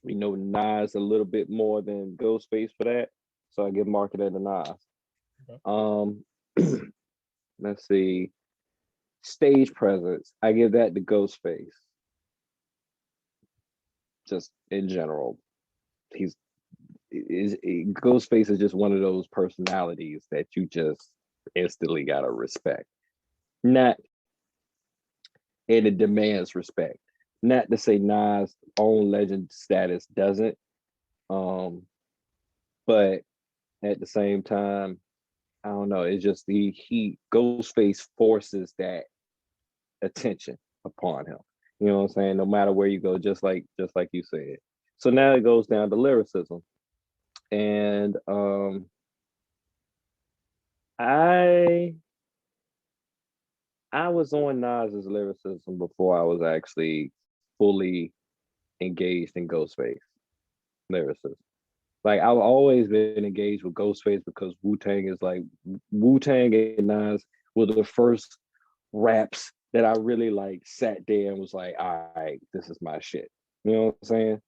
We know Nas a little bit more than Ghostface for that. So I give marketing to Nas. Okay. Let's see. Stage presence. I give that to Ghostface. Just in general. Ghostface is just one of those personalities that you just instantly gotta respect. And it demands respect. Not to say Nas' own legend status doesn't, but at the same time, I don't know. It's just he Ghostface forces that attention upon him. You know what I'm saying? No matter where you go, just like you said. So now it goes down to lyricism. And I was on Nas's lyricism before I was actually fully engaged in Ghostface lyricism. Like I've always been engaged with Ghostface because Wu-Tang is like Wu-Tang and Nas were the first raps that I really like sat there and was like, all right, this is my shit. You know what I'm saying?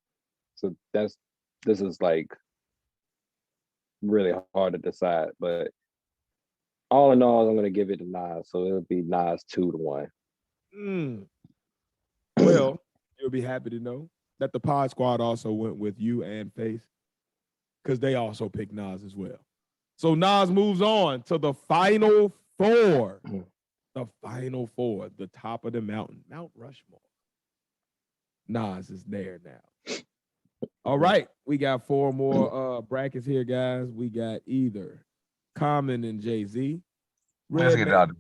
So this is like really hard to decide, but all in all, I'm gonna give it to Nas. So it'll be Nas 2-1. Well, you'll be happy to know that the Pod Squad also went with you and Face because they also picked Nas as well. So Nas moves on to the final four. The final four, the top of the mountain, Mount Rushmore. Nas is there now. All right, we got four more brackets here, guys. We got either Common and Jay-Z. Let's get it out.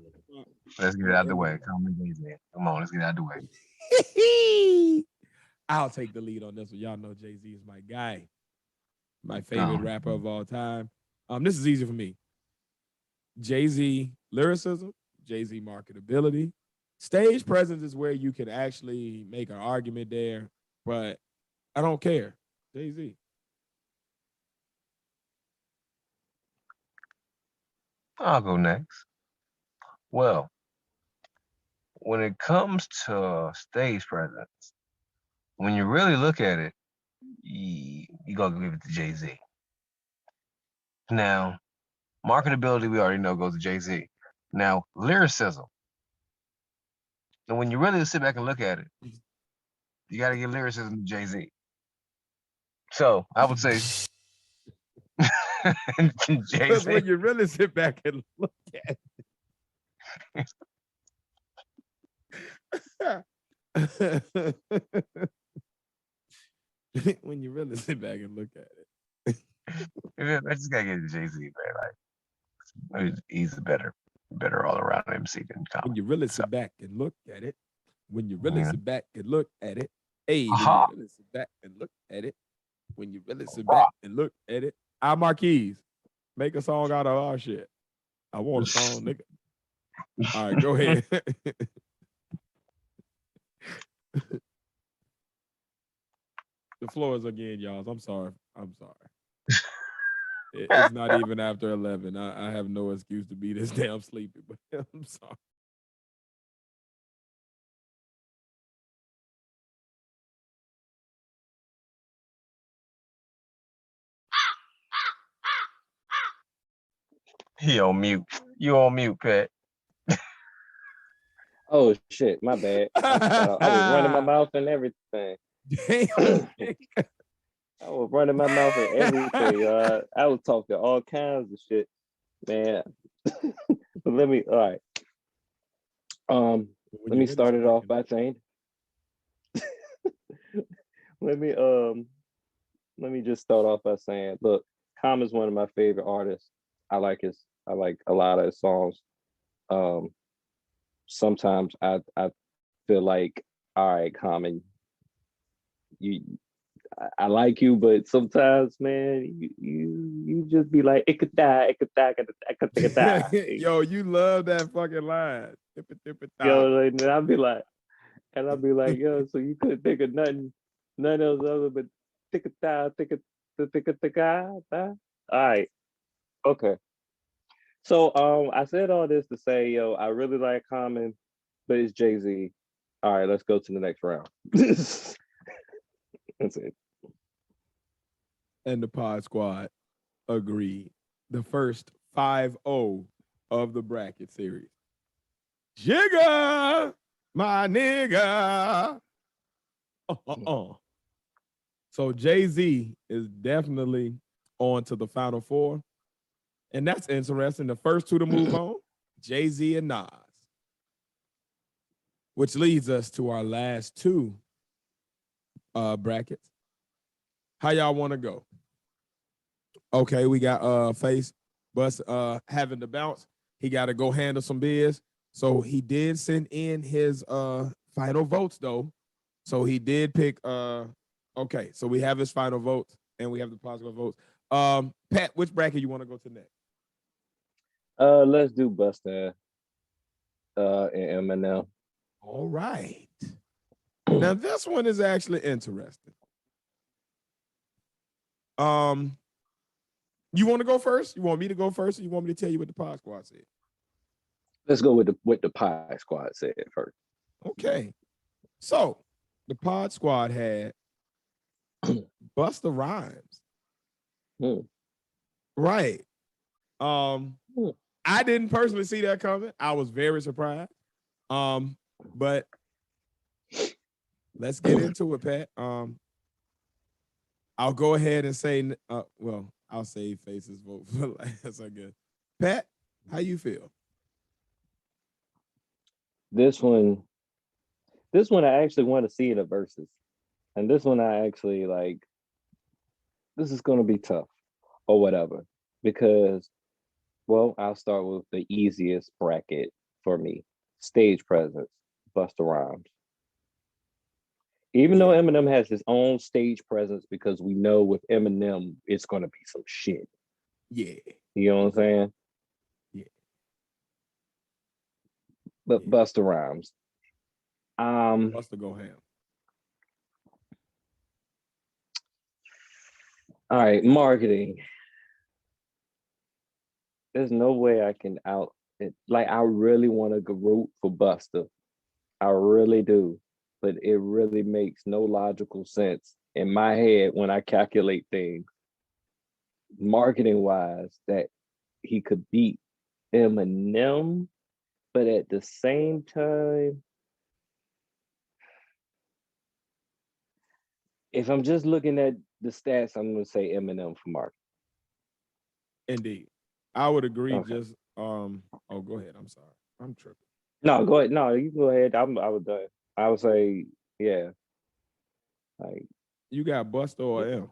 Let's get it out of the way. Come on, let's get it out of the way. I'll take the lead on this one. Y'all know Jay-Z is my guy. My favorite rapper of all time. This is easy for me. Jay-Z lyricism, Jay-Z marketability. Stage presence is where you can actually make an argument there, but I don't care. Jay-Z. I'll go next. Well, when it comes to stage presence, when you really look at it, you gotta give it to Jay-Z. Now, marketability, we already know goes to Jay-Z. Now, lyricism. And when you really sit back and look at it, you gotta give lyricism to Jay-Z. So I would say Because when you really sit back and look at it. When you really sit back and look at it. I just gotta give it to Jay-Z, man. Like he's a better all around MC than Common. When you really sit back and look at it. When you really sit back and look at it. Hey, when you really sit back and look at it. When you really sit back and look at it. Our Marquise, make a song out of our shit. I want a song, nigga. All right, go ahead. The floor is again, y'all. I'm sorry. It's not even after 11. I have no excuse to be this damn sleepy, but I'm sorry. He on mute. You on mute, Pat. Oh shit, my bad. I was running my mouth and everything. Damn. I was running my mouth and everything. I was talking all kinds of shit, man. But all right. Let me start it off by saying. Let me just start off by saying, look, Common's one of my favorite artists. I like a lot of his songs. Sometimes I feel like, all right, Common, I like you, but sometimes, man, you just be like, it could die. Yo, you love that fucking line. Yo, and I'll be like, yo, so you couldn't think of nothing else other but all right, okay. So I said all this to say, yo, I really like Common, but it's Jay-Z. All right, let's go to the next round. That's it. And the Pod Squad agreed. The first 5-0 of the bracket series. Jigga, my nigga. So Jay-Z is definitely on to the final four. And that's interesting. The first two to move on, Jay-Z and Nas. Which leads us to our last two brackets. How y'all want to go? Okay, we got Face Bus having to bounce. He got to go handle some biz. So he did send in his final votes though. So he did pick okay, so we have his final votes and we have the positive votes. Pat, which bracket you want to go to next? Let's do Busta and Eminem. All right. Now this one is actually interesting. You want to go first? You want me to go first, or you want me to tell you what the Pod Squad said? Let's go with the Pie Squad said first. Okay. So the Pod Squad had Busta Rhymes. Right. I didn't personally see that coming. I was very surprised. But let's get into it, Pat. I'll go ahead and say, well, I'll save Face's vote for last, I guess. Pat, how you feel? This one I actually want to see in the verses. And this one I actually like, this is going to be tough or whatever. Because, well, I'll start with the easiest bracket for me. Stage presence, Busta Rhymes. Even though Eminem has his own stage presence, because we know with Eminem, it's going to be some shit. Yeah. You know what I'm saying? Yeah. But Busta Rhymes. Busta go ham. All right, marketing. There's no way I can out it. Like, I really want to root for Busta. I really do. But it really makes no logical sense in my head when I calculate things, marketing wise, that he could beat Eminem, but at the same time, if I'm just looking at the stats, I'm going to say Eminem for marketing. Indeed. I would agree. Okay. Just oh, go ahead. I'm sorry. I'm tripping. No, go ahead. No, you go ahead. I was done. I would say, yeah. Like, You got Busta or M?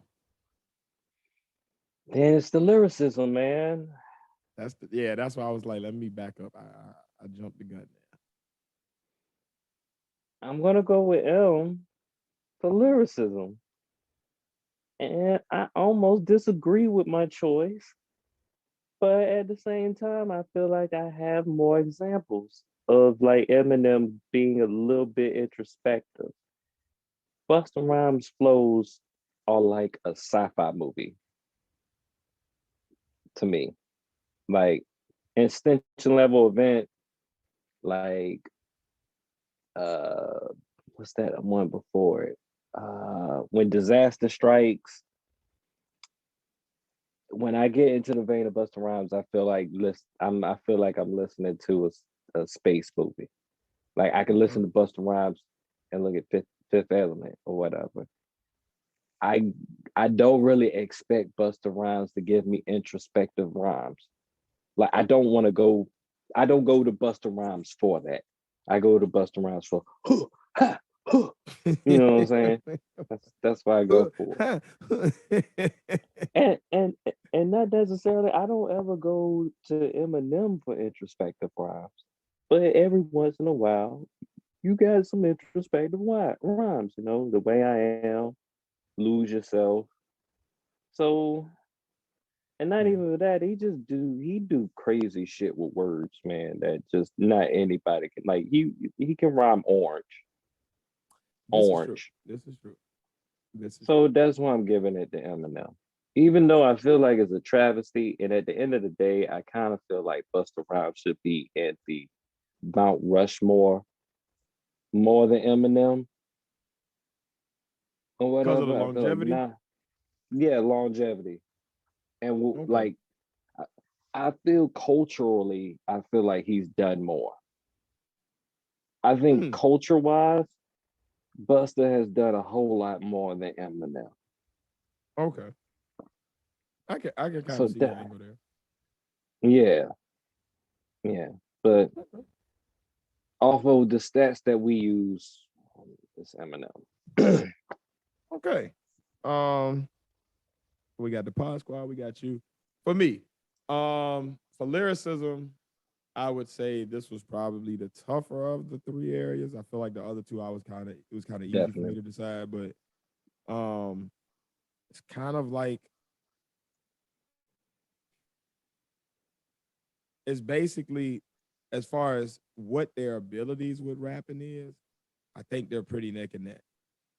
then it's the lyricism, man. That's why I was like, let me back up. I jumped the gun there. I'm gonna go with M for lyricism. And I almost disagree with my choice. But at the same time, I feel like I have more examples of like Eminem being a little bit introspective. Busta Rhymes flows are like a sci-fi movie to me. Like extension level event, like what's that one before it? When disaster strikes. When I get into the vein of Busta Rhymes, I feel like I feel like I'm listening to a space movie. Like I can listen to Busta Rhymes and look at Fifth Element or whatever. I don't really expect Busta Rhymes to give me introspective rhymes. Like I don't go to Busta Rhymes for that. I go to Busta Rhymes for you know what I'm saying? That's why I go for it. And not necessarily, I don't ever go to Eminem for introspective rhymes. But every once in a while, you got some introspective rhymes, you know, The Way I Am, Lose Yourself. So, and not even that, he do crazy shit with words, man, that just not anybody can, like, he can rhyme orange. This is true. So that's why I'm giving it to Eminem. Even though I feel like it's a travesty, and at the end of the day, I kind of feel like Busta Rhymes should be at the Mount Rushmore more than Eminem. Or whatever. Because of the longevity? Yeah, longevity. And like, I feel culturally, I feel like he's done more. I think culture-wise, Busta has done a whole lot more than Eminem. Okay. I can kind of see that angle there. Yeah. Yeah. But off of the stats that we use, it's Eminem. Okay. We got the Pod Squad, we got you. For me, for lyricism, I would say this was probably the tougher of the three areas. I feel like the other two, it was kind of easy for me Definitely. to decide, but it's kind of like it's basically as far as what their abilities with rapping is. I think they're pretty neck and neck.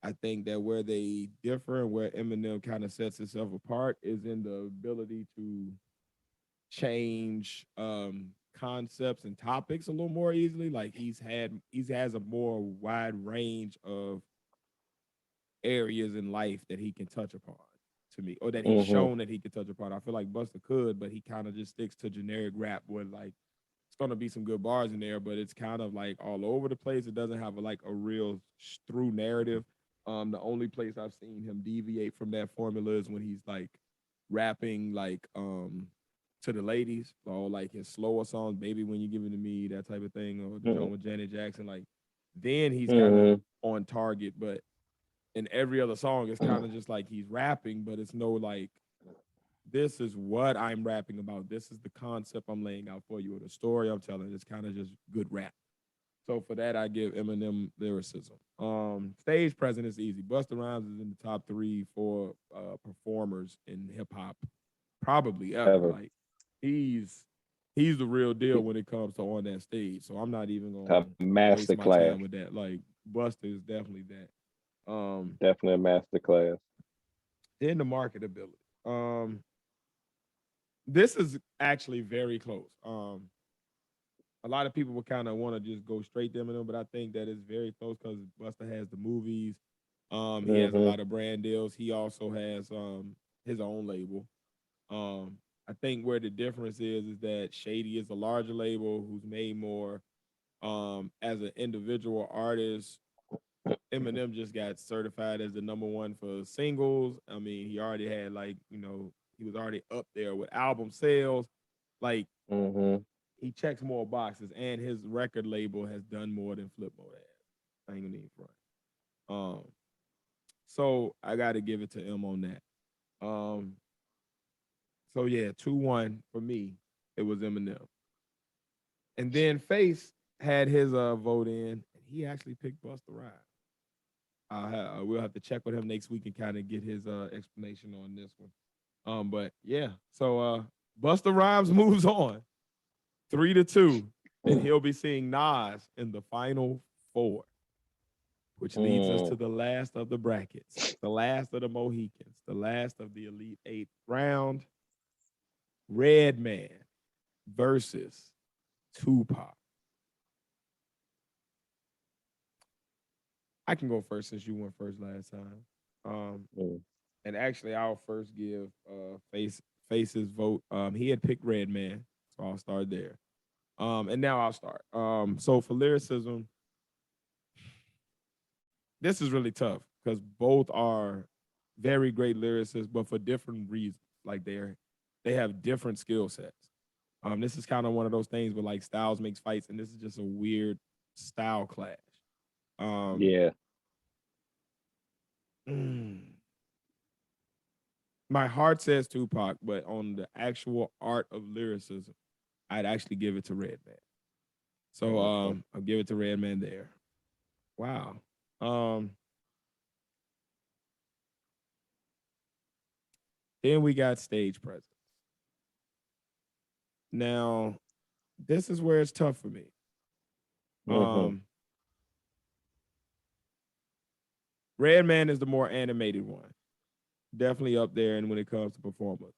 I think that where they differ and where Eminem kind of sets himself apart is in the ability to change concepts and topics a little more easily. Like he has a more wide range of areas in life that he can touch upon to me, or that he's Mm-hmm. shown that he can touch upon. I feel like Busta could, but he kind of just sticks to generic rap where like it's gonna be some good bars in there, but it's kind of like all over the place. It doesn't have like a real through narrative. The only place I've seen him deviate from that formula is when he's like rapping like to the ladies, or like his slower songs, "Baby When You Give It to Me," that type of thing, or the joint with Janet Jackson. Like then he's kind of Mm-hmm. on target, but in every other song, it's kind of just like he's rapping, but it's no like this is what I'm rapping about. This is the concept I'm laying out for you, or the story I'm telling. It's kind of just good rap. So for that, I give Eminem lyricism. Stage presence is easy. Busta Rhymes is in the top 3, 4 performers in hip hop, probably ever. Ever. Like he's the real deal when it comes to on that stage. So I'm not even A gonna waste master my class. time with that. Like Busta is definitely that. Definitely a master class. Then the marketability. This is actually very close. A lot of people would kind of want to just go straight to Eminem, but I think that it's very close because Busta has the movies. He has a Mm-hmm. lot of brand deals. He also has his own label. I think where the difference is that Shady is a larger label who's made more. As an individual artist, Eminem just got certified as the #1 for singles. I mean, he already had like, he was already up there with album sales. Like Mm-hmm. he checks more boxes, and his record label has done more than Flip Mode has. I ain't gonna need front. Um, so I got to give it to him on that. So yeah, 2-1 for me. It was Eminem, and then Face had his vote in, and he actually picked Busta Rhymes. We'll have to check with him next week and kind of get his explanation on this one. But yeah, so Busta Rhymes moves on 3-2, and he'll be seeing Nas in the final four, which leads us to Mm. the last of the brackets, the last of the Mohicans, the last of the Elite Eight round. Redman versus Tupac. I can go first since you went first last time. Um, Mm. and actually, I'll first give Face's vote. He had picked Redman, so I'll start there. And now I'll start. So for lyricism, this is really tough because both are very great lyricists, but for different reasons. Like they have different skill sets. This is kind of one of those things where like styles makes fights, and this is just a weird style clash. Um, Yeah. my heart says Tupac, but on the actual art of lyricism, I'd actually give it to Redman. So Mm-hmm. I'll give it to Redman there. Wow. Um, then we got stage presence. Now, this is where it's tough for me. Mm-hmm. Um, Redman is the more animated one, definitely up there. And when it comes to performance,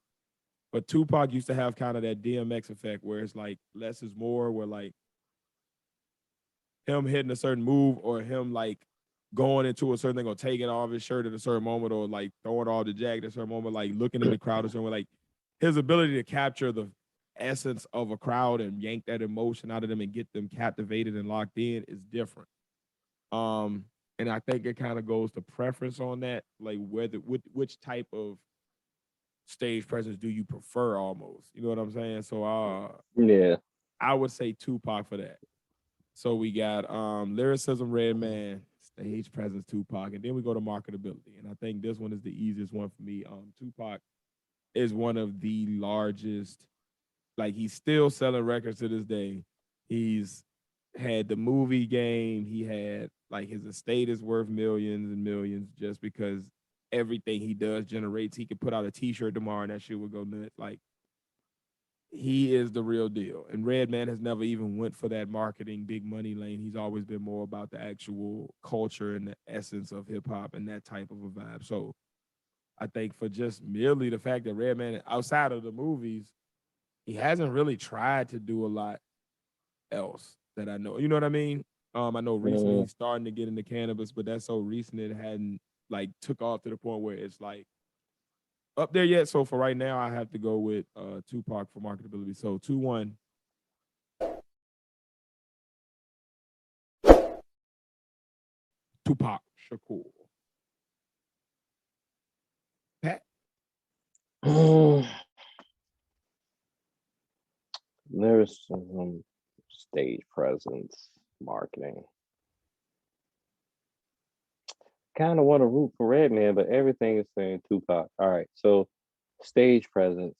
but Tupac used to have kind of that DMX effect where it's like less is more, where like him hitting a certain move or him like going into a certain thing or taking off his shirt at a certain moment or like throwing off the jacket at a certain moment, like looking in the crowd or something, like his ability to capture the essence of a crowd and yank that emotion out of them and get them captivated and locked in is different. Um, and I think it kind of goes to preference on that, like which type of stage presence do you prefer almost? You know what I'm saying? So Yeah. I would say Tupac for that. So we got lyricism, Redman, stage presence, Tupac, and then we go to marketability. And I think this one is the easiest one for me. Tupac is one of the largest like he's still selling records to this day. He's had the movie game. He had like his estate is worth millions and millions just because everything he does generates. He could put out a T-shirt tomorrow and that shit would go nuts. Like he is the real deal. And Redman has never even went for that marketing big money lane. He's always been more about the actual culture and the essence of hip hop and that type of a vibe. So I think for just merely the fact that Redman outside of the movies, he hasn't really tried to do a lot else that I know. You know what I mean? I know recently he's starting to get into cannabis, but that's so recent it hadn't like took off to the point where it's like up there yet. So for right now, I have to go with Tupac for marketability. So 2-1. Tupac Shakur. Pat. Lyricism, stage presence, marketing. Kind of want to root for Redman, but everything is saying Tupac. All right, so stage presence.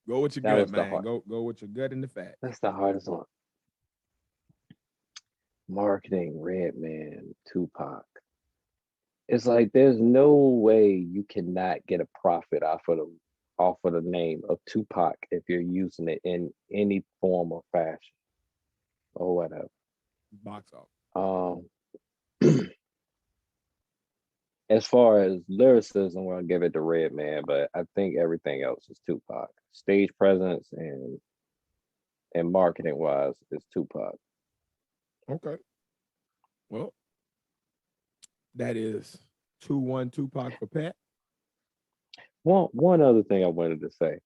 Go with your gut, man. Go with your gut and the fact. That's the hardest one. Marketing, Redman, Tupac. It's like there's no way you cannot get a profit off of the name of Tupac if you're using it in any form or fashion or whatever. Box off. As far as lyricism, we're gonna give it to Redman, but I think everything else is Tupac. Stage presence and marketing wise is Tupac. Okay. Well, that is 2-1 Tupac for Pat. One other thing I wanted to say.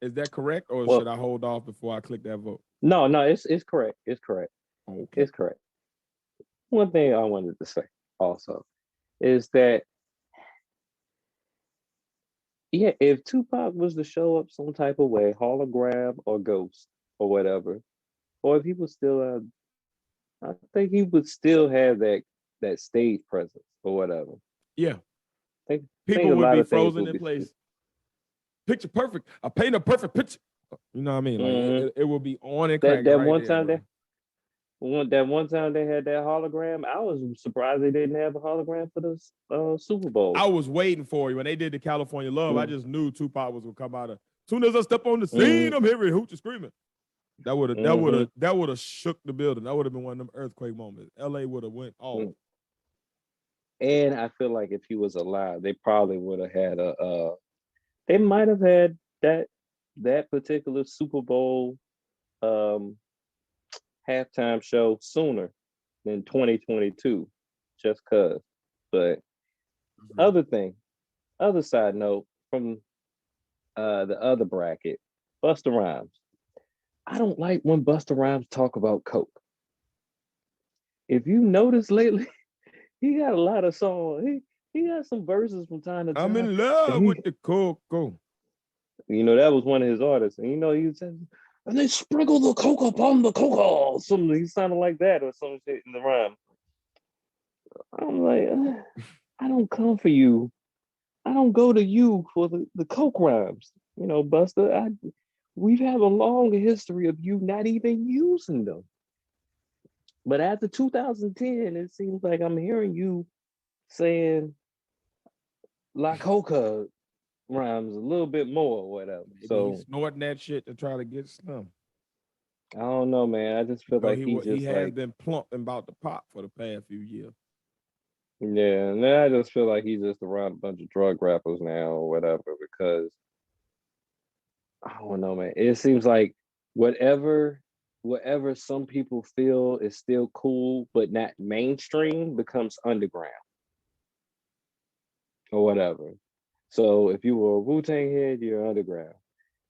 Is that correct, or should I hold off before I click that vote? No, it's correct. It's correct. Okay. It's correct. One thing I wanted to say also is that, yeah, if Tupac was to show up some type of way, hologram or ghost or whatever, or if he was still, I think he would still have that stage presence or whatever. Yeah. People would be frozen in place. Picture perfect. I paint a perfect picture. You know what I mean? Like it will be on and cracking. That one time they had that hologram, I was surprised they didn't have a hologram for the Super Bowl. I was waiting for you when they did the California Love. I just knew Tupac was gonna come out of. As soon as I step on the scene, I'm hearing hoochie screaming. That would have shook the building. That would have been one of them earthquake moments. LA would have went off. And I feel like if he was alive, they probably would have had they might have had that particular Super Bowl halftime show sooner than 2022, just cause. But other side note from the other bracket, Busta Rhymes. I don't like when Busta Rhymes talk about coke. If you notice lately, he got a lot of songs. He got some verses from time to time. I'm in love with the cocoa. You know, that was one of his artists. And you know, he said, and they sprinkle the coke upon the cocoa. Something he sounded like that or some shit in the rhyme. I'm like, I don't come for you. I don't go to you for the coke rhymes. You know, Busta, we've had a long history of you not even using them. But after 2010, it seems like I'm hearing you saying La Coca rhymes a little bit more or whatever. Maybe so he's snorting that shit to try to get Slim. I don't know, man. I just feel like he has been plump and about to pop for the past few years. Yeah, and I just feel like he's just around a bunch of drug rappers now or whatever, because I don't know, man. It seems like whatever some people feel is still cool but not mainstream becomes underground or whatever. So if you were a Wu-Tang head, you're underground.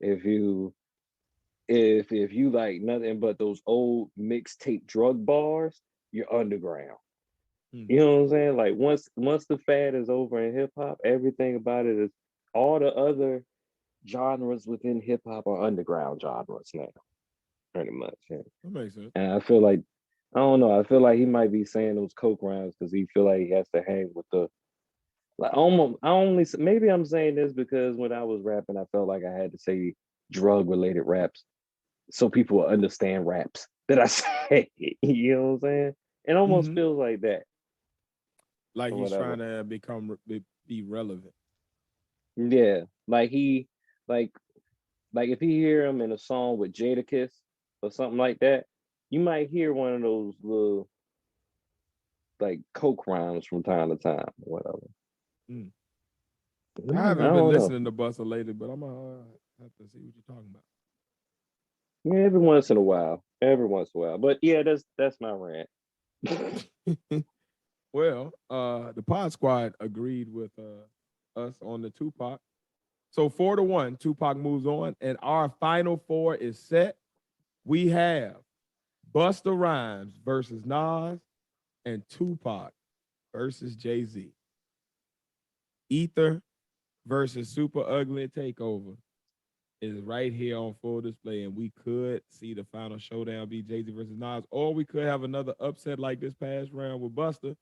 If you like nothing but those old mixtape drug bars, you're underground. You know what I'm saying? Like once the fad is over in hip hop, everything about it is all the other genres within hip hop are underground genres now, pretty much. Yeah. That makes sense. And I feel like, I don't know, I feel like he might be saying those coke rhymes because he feel like he has to hang with the Like almost, I only maybe I'm saying this because when I was rapping, I felt like I had to say drug related raps so people will understand raps that I say. You know what I'm saying? It almost Mhm. feels like that Like or he's whatever. trying to be relevant. Yeah, like he like like if you hear him in a song with Jadakiss or something like that, you might hear one of those little like coke rhymes from time to time, or whatever. Mm. I I haven't been don't know. listening to Busta lately, but I'm gonna have to see what you're talking about. Yeah, every once in a while. Every once in a while. But yeah, that's my rant. Well, the Pod Squad agreed with us on the Tupac. So 4-1, Tupac moves on, and our final four is set. We have Busta Rhymes versus Nas and Tupac versus Jay-Z. Ether versus Super Ugly Takeover is right here on full display, and we could see the final showdown be Jay-Z versus Nas, or we could have another upset like this past round with Busta,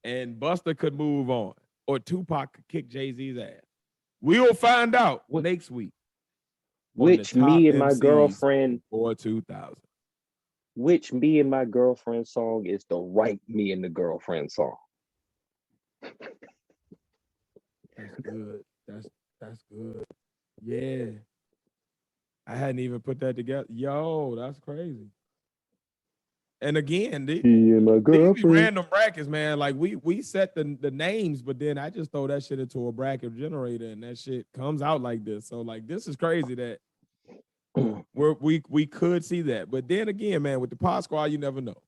and Busta could move on, or Tupac could kick Jay-Z's ass. We'll find out next week on the Which top me and my MCs girlfriend, for 2000. which me and my girlfriend song is the right me and the girlfriend song. That's good. That's good. Yeah. I hadn't even put that together. Yo, that's crazy. And again, Me and my these be girlfriend. random brackets, man. Like we set the names, but then I just throw that shit into a bracket generator and that shit comes out like this. So like this is crazy that we could see that. But then again, man, with the Pod Squad, you never know.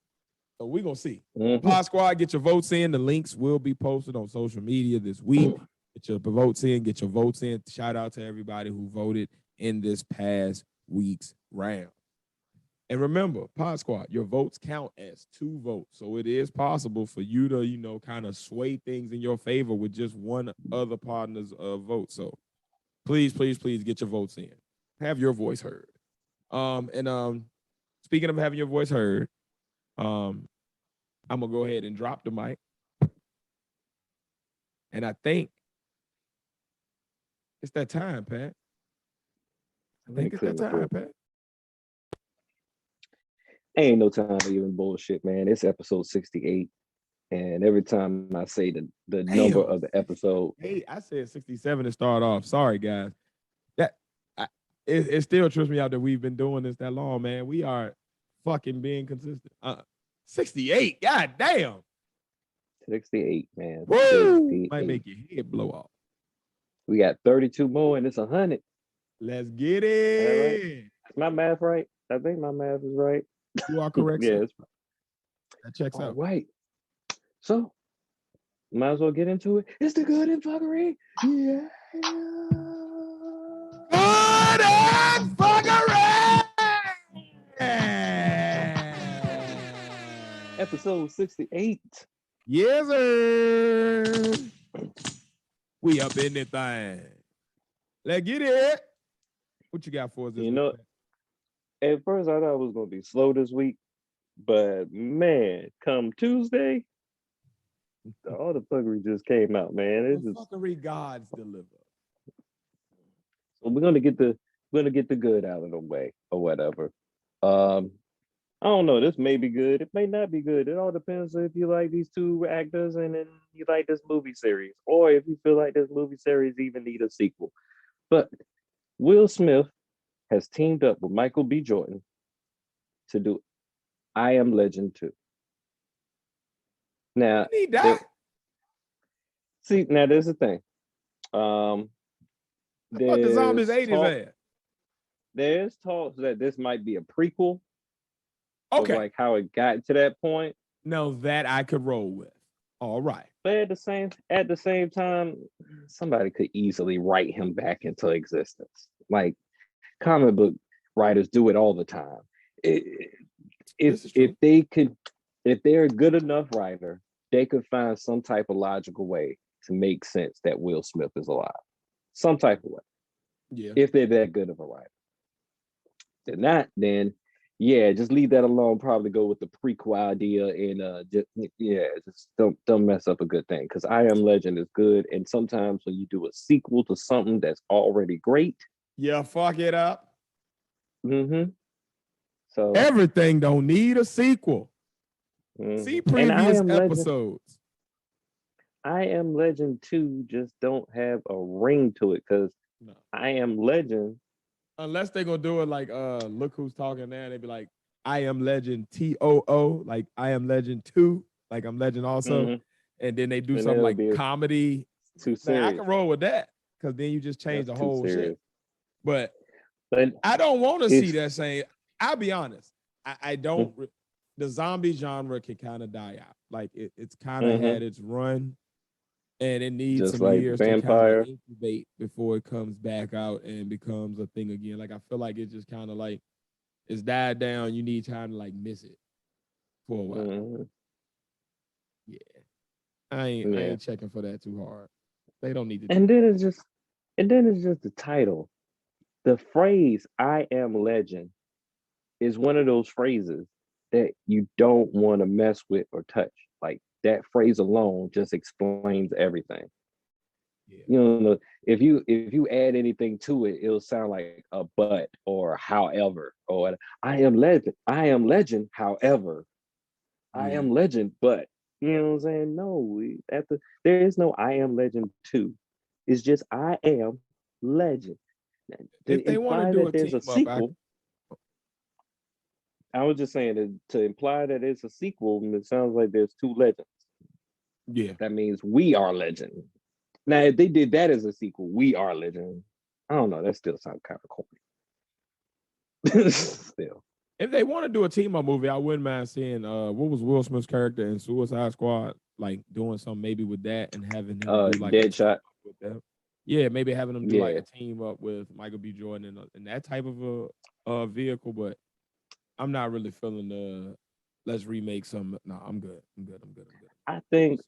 So we're gonna see. Pod Squad, get your votes in. The links will be posted on social media this week. Get your votes in, get your votes in. Shout out to everybody who voted in this past week's round. And remember, Pod Squad, your votes count as 2 votes. So it is possible for you to, kind of sway things in your favor with just one other partner's vote. So please, please, please get your votes in. Have your voice heard. And speaking of having your voice heard, I'm gonna go ahead and drop the mic. And I think it's that time, Pat. I think it's that time, Pat. Ain't no time to even bullshit, man. It's episode 68. And every time I say the number of the episode. Hey, I said 67 to start off. Sorry, guys. It still trips me out that we've been doing this that long, man. We are fucking being consistent. 68. God damn. 68, man. Woo! 68. Might make your head blow off. We got 32 more and it's 100. Let's get it. Right? Is my math right? I think my math is right. You are correct. Yes. That checks out. Right. So, might as well get into it. It's the good and fuckery. Yeah. Good and fuckery! Episode 68. Yes, sir. We up in the thing. Let's get it. What you got for us this week? At first I thought it was going to be slow this week, but man, come Tuesday, all the fuckery just came out, man. It's the fuckery gods deliver. So we're gonna get the good out of the way or whatever. I don't know. This may be good. It may not be good. It all depends if you like these 2 actors and then you like this movie series, or if you feel like this movie series even need a sequel. But Will Smith has teamed up with Michael B. Jordan to do I Am Legend 2. Now, see, now there's the thing. I thought the zombies ate his ass. There's talks that this might be a prequel. Okay. Of like how it got to that point. No, that I could roll with. All right. But at the same time, somebody could easily write him back into existence. Like comic book writers do it all the time. If they're a good enough writer, they could find some type of logical way to make sense that Will Smith is alive. Some type of way. Yeah. If they're that good of a writer. If they're not, then Yeah, just leave that alone. Probably go with the prequel idea and just don't mess up a good thing. Because I Am Legend is good, and sometimes when you do a sequel to something that's already great, Yeah, fuck it up. So Everything don't need a sequel. See and previous episodes. I Am Legend 2 just don't have a ring to it because I Am Legend. Unless they're gonna do it like look who's talking now, they'd be like, I Am Legend TOO, like I Am Legend 2, like I'm Legend also. And then they do And something it'll like be comedy. too Man, serious. I can roll with that because then you just change That's the whole serious. shit. But But I don't want to see that same. I'll be honest. I don't. Mm. The zombie genre can kind of die out. Like it's kind of had its run, and it needs Just some like years Vampire. to kind of incubate before it comes back out and becomes a thing again. Like I feel like it just kind of like it's died down. You need time to like miss it for a while. Yeah, I ain't checking for that too hard. They don't need to. And then it's just the title. The phrase "I am legend" is one of those phrases that you don't want to mess with or touch. Like that phrase alone just explains everything. Yeah. You know, if you add anything to it, it'll sound like a but or however or I am legend. I am legend. However, I am legend. But you know what I'm saying? No, there is no I am legend 2. It's just I am legend. If they want to do a there's team a sequel, I was just saying that to imply that it's a sequel, it sounds like there's 2 legends. Yeah. That means we are legend. Now, if they did that as a sequel, we are legend. I don't know. That still sounds kind of corny. Still. If they want to do a team up movie, I wouldn't mind seeing what was Will Smith's character in Suicide Squad, like doing something maybe with that and having him do like Deadshot. with them. Yeah, maybe having them do like Yeah. a team up with Michael B. Jordan and that type of a vehicle. But I'm not really feeling the let's remake some. No, I'm good. I think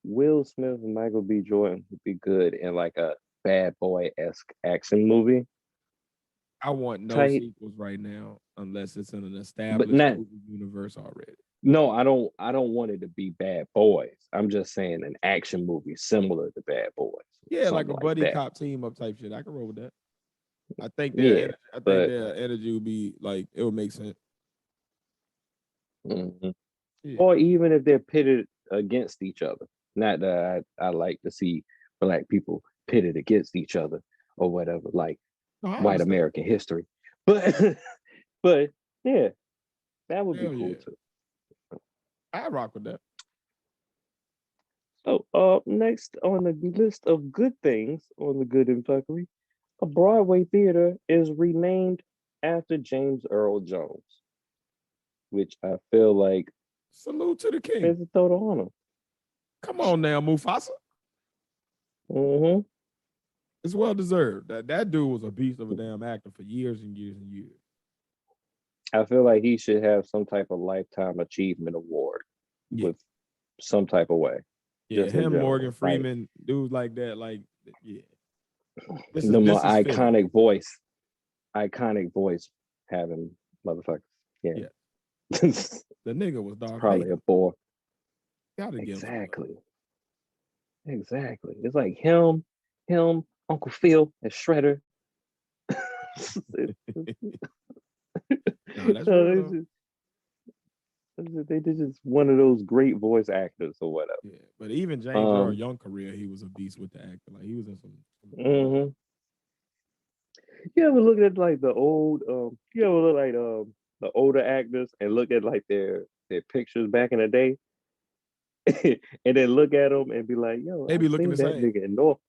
Will Smith and Michael B. Jordan would be good in like a bad boy-esque action movie. I want no sequels right now unless it's in an established movie universe already. No, I don't want it to be Bad Boys. I'm just saying an action movie similar to Bad Boys. Yeah, like a buddy cop team up type shit. I can roll with that. I think their energy would be like it would make sense. Yeah. Or even if they're pitted against each other. Not that I like to see Black people pitted against each other or whatever, like white American history. But yeah, that would be cool too. I rock with that. So next on the list of good things on the Good and Fuckery, a Broadway theater is renamed after James Earl Jones, which I feel like salute to the king. Is a total honor. Come on now, Mufasa. It's well deserved. That dude was a beast of a damn actor for years and years and years. I feel like he should have some type of lifetime achievement award with some type of way. Yeah, him, Morgan Freeman, dudes like that, like the more iconic voice having motherfuckers. Yeah. The nigga was dog. Probably a bore. Exactly. It's like him, Uncle Phil, and Shredder. They just one of those great voice actors or whatever. Yeah, but even James Earl Young career, he was a beast with the acting. Like he was in some. You ever look at like the old? You ever look like the older actors and look at like their pictures back in the day, and then look at them and be like, "Yo, they be looking the that same." nigga in North.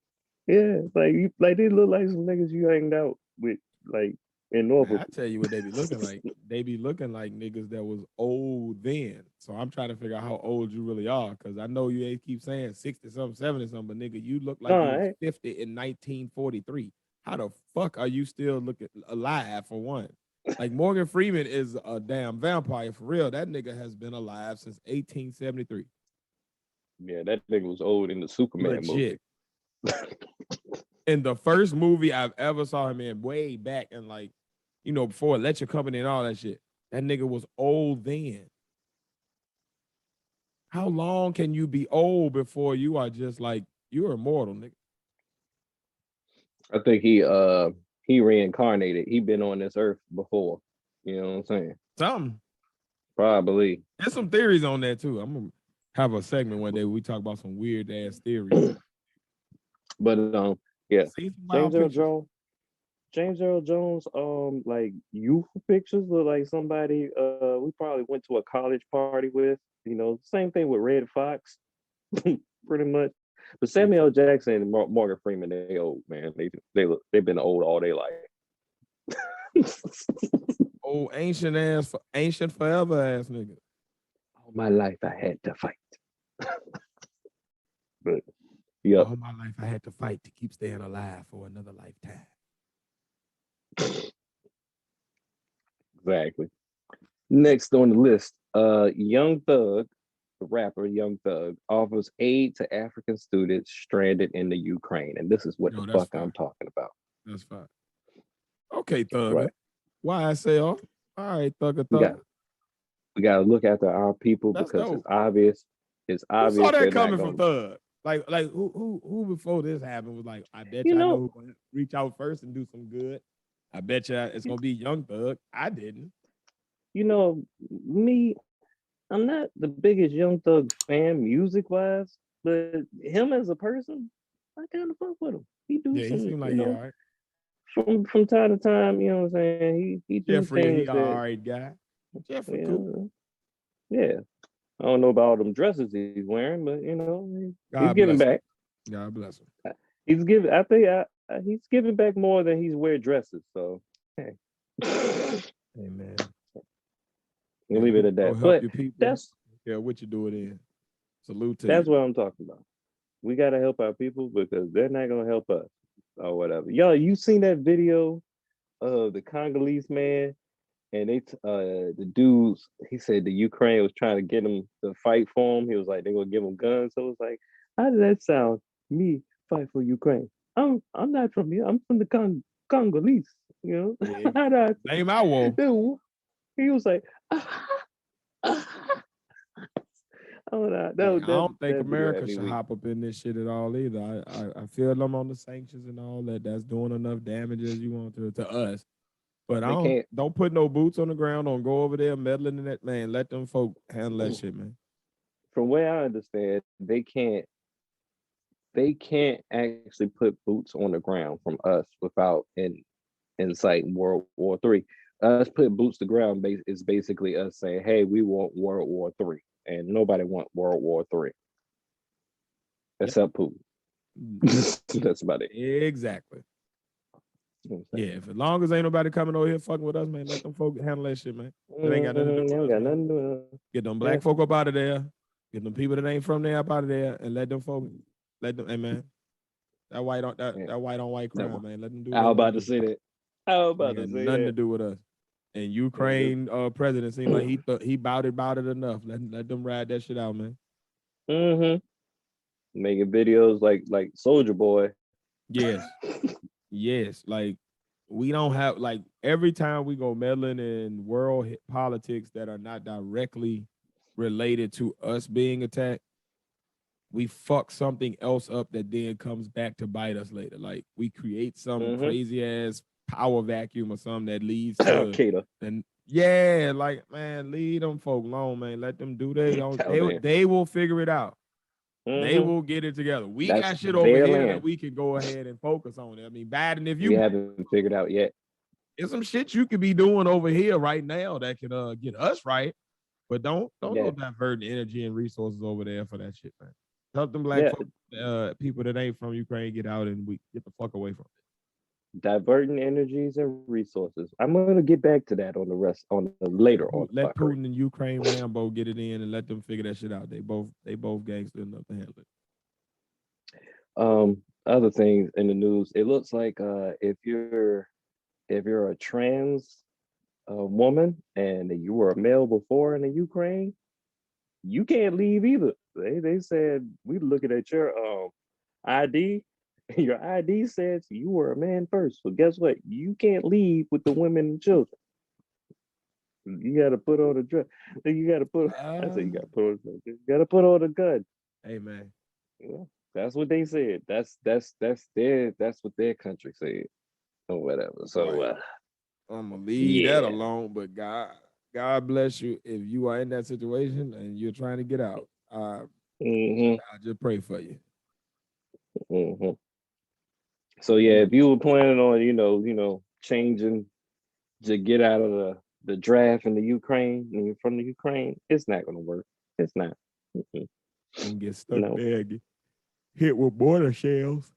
Yeah, like they look like some niggas you hanged out with, like in Norfolk. I tell you what they be looking like. They be looking like niggas that was old then. So I'm trying to figure out how old you really are, because I know you keep saying 60 something, 70 something, but nigga, you look like you was 50 in 1943. How the fuck are you still looking alive for one? Like Morgan Freeman is a damn vampire for real. That nigga has been alive since 1873. Yeah, that nigga was old in the Superman movie. In the first movie I've ever saw him in, way back in like you know, before electric company and all that shit. That nigga was old then. How long can you be old before you are just like, you're immortal, nigga? I think he reincarnated. He been on this earth before. You know what I'm saying? Something. Probably. There's some theories on that too. I'm gonna have a segment one day where we talk about some weird ass theories. But yeah. James Earl Jones, like youth pictures look like somebody we probably went to a college party with. You know, same thing with Red Fox, pretty much. But Samuel L. Jackson and Morgan Freeman, they old, man. They've been old all their life. Old ancient forever ass nigga. All my life I had to fight. But yeah. All my life I had to fight to keep staying alive for another lifetime. Exactly. Next on the list, Young Thug, the rapper Young Thug, offers aid to African students stranded in the Ukraine. And this is what the fuck I'm talking about. That's fine. Okay, Thug. Right. Why I say, all right, Thug. We got to look after our people That's because dope. it's obvious. It's obvious. Who saw that coming from Thug? Like who before this happened was like, I bet you know who's gonna reach out first and do some good. I bet you it's gonna be Young Thug. I didn't. You know, me, I'm not the biggest Young Thug fan music-wise, but him as a person, I kind of fuck with him. He do some, he seemed like you know, all right. From time to time, you know what I'm saying? He do Jeffrey, things he that, all right guy. Jeffrey, cool. Yeah. I don't know about all them dresses he's wearing, but you know, he's giving back. God bless him. He's giving. I think he's giving back more than he's wearing dresses. So, hey, amen. We'll leave it at that. But that's what you do it in. Salute to that's you. what I'm talking about. We gotta help our people because they're not gonna help us or whatever. Yo, you seen that video of the Congolese man? And the dudes, he said the Ukraine was trying to get him to fight for him. He was like, they're gonna give him guns. So it was like, how does that sound? Me fight for Ukraine. I'm not from here. I'm from the Congolese. You know, yeah. Name our war. He was like, I don't think America should hop up in this shit at all either. I feel them on the sanctions and all that. That's doing enough damage as you want to us. But don't put no boots on the ground. Don't go over there meddling in that, man. Let them folk handle that shit, man. From what I understand, they can't actually put boots on the ground from us without inciting World War III. Us putting boots to the ground is basically us saying, hey, we want World War III. And nobody wants World War III. Except Putin. That's about it. Exactly. Yeah, as long as ain't nobody coming over here fucking with us, man, let them folk handle that shit, man. It ain't got nothing to do with us, nothing to do with us. Get them black folk up out of there. Get them people that ain't from there up out of there, and let them folk, hey man, that white on white crime, man. Let them do. I was about to say that. I was about to say nothing to do with us. And Ukraine president seemed like he bought it enough. Let them ride that shit out, man. Making videos like Soldier Boy. Yes. Yes, like we don't have, like, every time we go meddling in world politics that are not directly related to us being attacked, we fuck something else up that then comes back to bite us later. Like we create some crazy ass power vacuum or something that leads to and like, man, leave them folk alone, man. Let them do they will figure it out. They will get it together. That's got shit over here that we can go ahead and focus on it. I mean, Biden, if you haven't figured out yet, there's some shit you could be doing over here right now that can get us right. But don't go diverting energy and resources over there for that shit, man. Help them black folk, people that ain't from Ukraine get out and we get the fuck away from it. Diverting energies and resources. I'm gonna get back to that on the later on. Let Putin and Ukraine Rambo get it in and let them figure that shit out. They both gangster enough to handle it. Other things in the news. It looks like if you're a trans woman and you were a male before in the Ukraine, you can't leave either. They said we looking at your ID Your ID says you were a man first. So guess what? You can't leave with the women and children. You got to put on a dress. You got to put. I said you got to put on. You got to put on a gun. Hey man, Yeah, that's what they said. That's what their country said or whatever. So right. I'm gonna leave that yeah. alone. But God bless you if you are in that situation and you're trying to get out. hmm I just pray for you. hmm So yeah, if you were planning on, changing to get out of the draft in the Ukraine, and you're from the Ukraine, it's not gonna work. It's not. Mm-mm. Gonna get stuck No, there and get hit with mortar shells.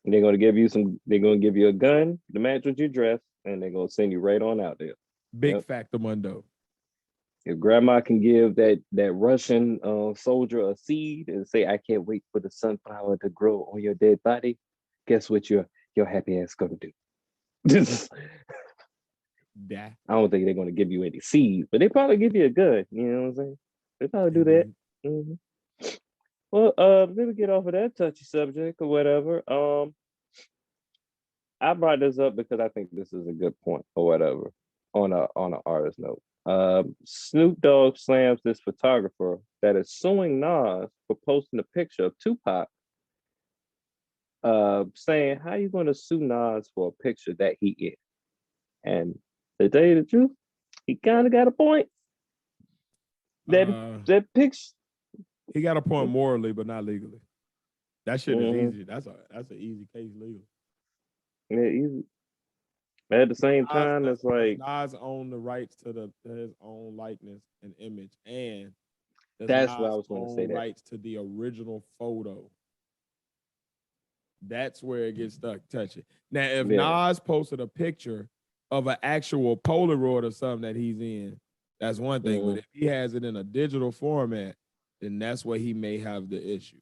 they're gonna give you some. They're gonna give you a gun to match with your dress, and they're gonna send you right on out there. Big Yep. factor, Mundo. If grandma can give that Russian soldier a seed and say, "I can't wait for the sunflower to grow on your dead body," guess what your happy ass gonna do? Da. I don't think they're gonna give you any seeds, but they probably give you a gun. You know what I'm saying? They probably do that. Mhm. Well, let me get off of that touchy subject or whatever. I brought this up because I think this is a good point or whatever on an artist note. Snoop Dogg slams this photographer that is suing Nas for posting a picture of Tupac, saying, "How you going to sue Nas for a picture that he in?" And to tell you the truth, he kind of got a point. That that picture. He got a point morally, but not legally. That shit is Mhm. easy. That's an easy case legal. Yeah, easy. At the same time, it's like Nas own the rights to his own likeness and image, and does that's what I Nas was going to say. own That rights to the original photo? That's where it gets stuck touchy. Now, if yeah, Nas posted a picture of an actual Polaroid or something that he's in, that's one thing. But if he has it in a digital format, then that's where he may have the issue.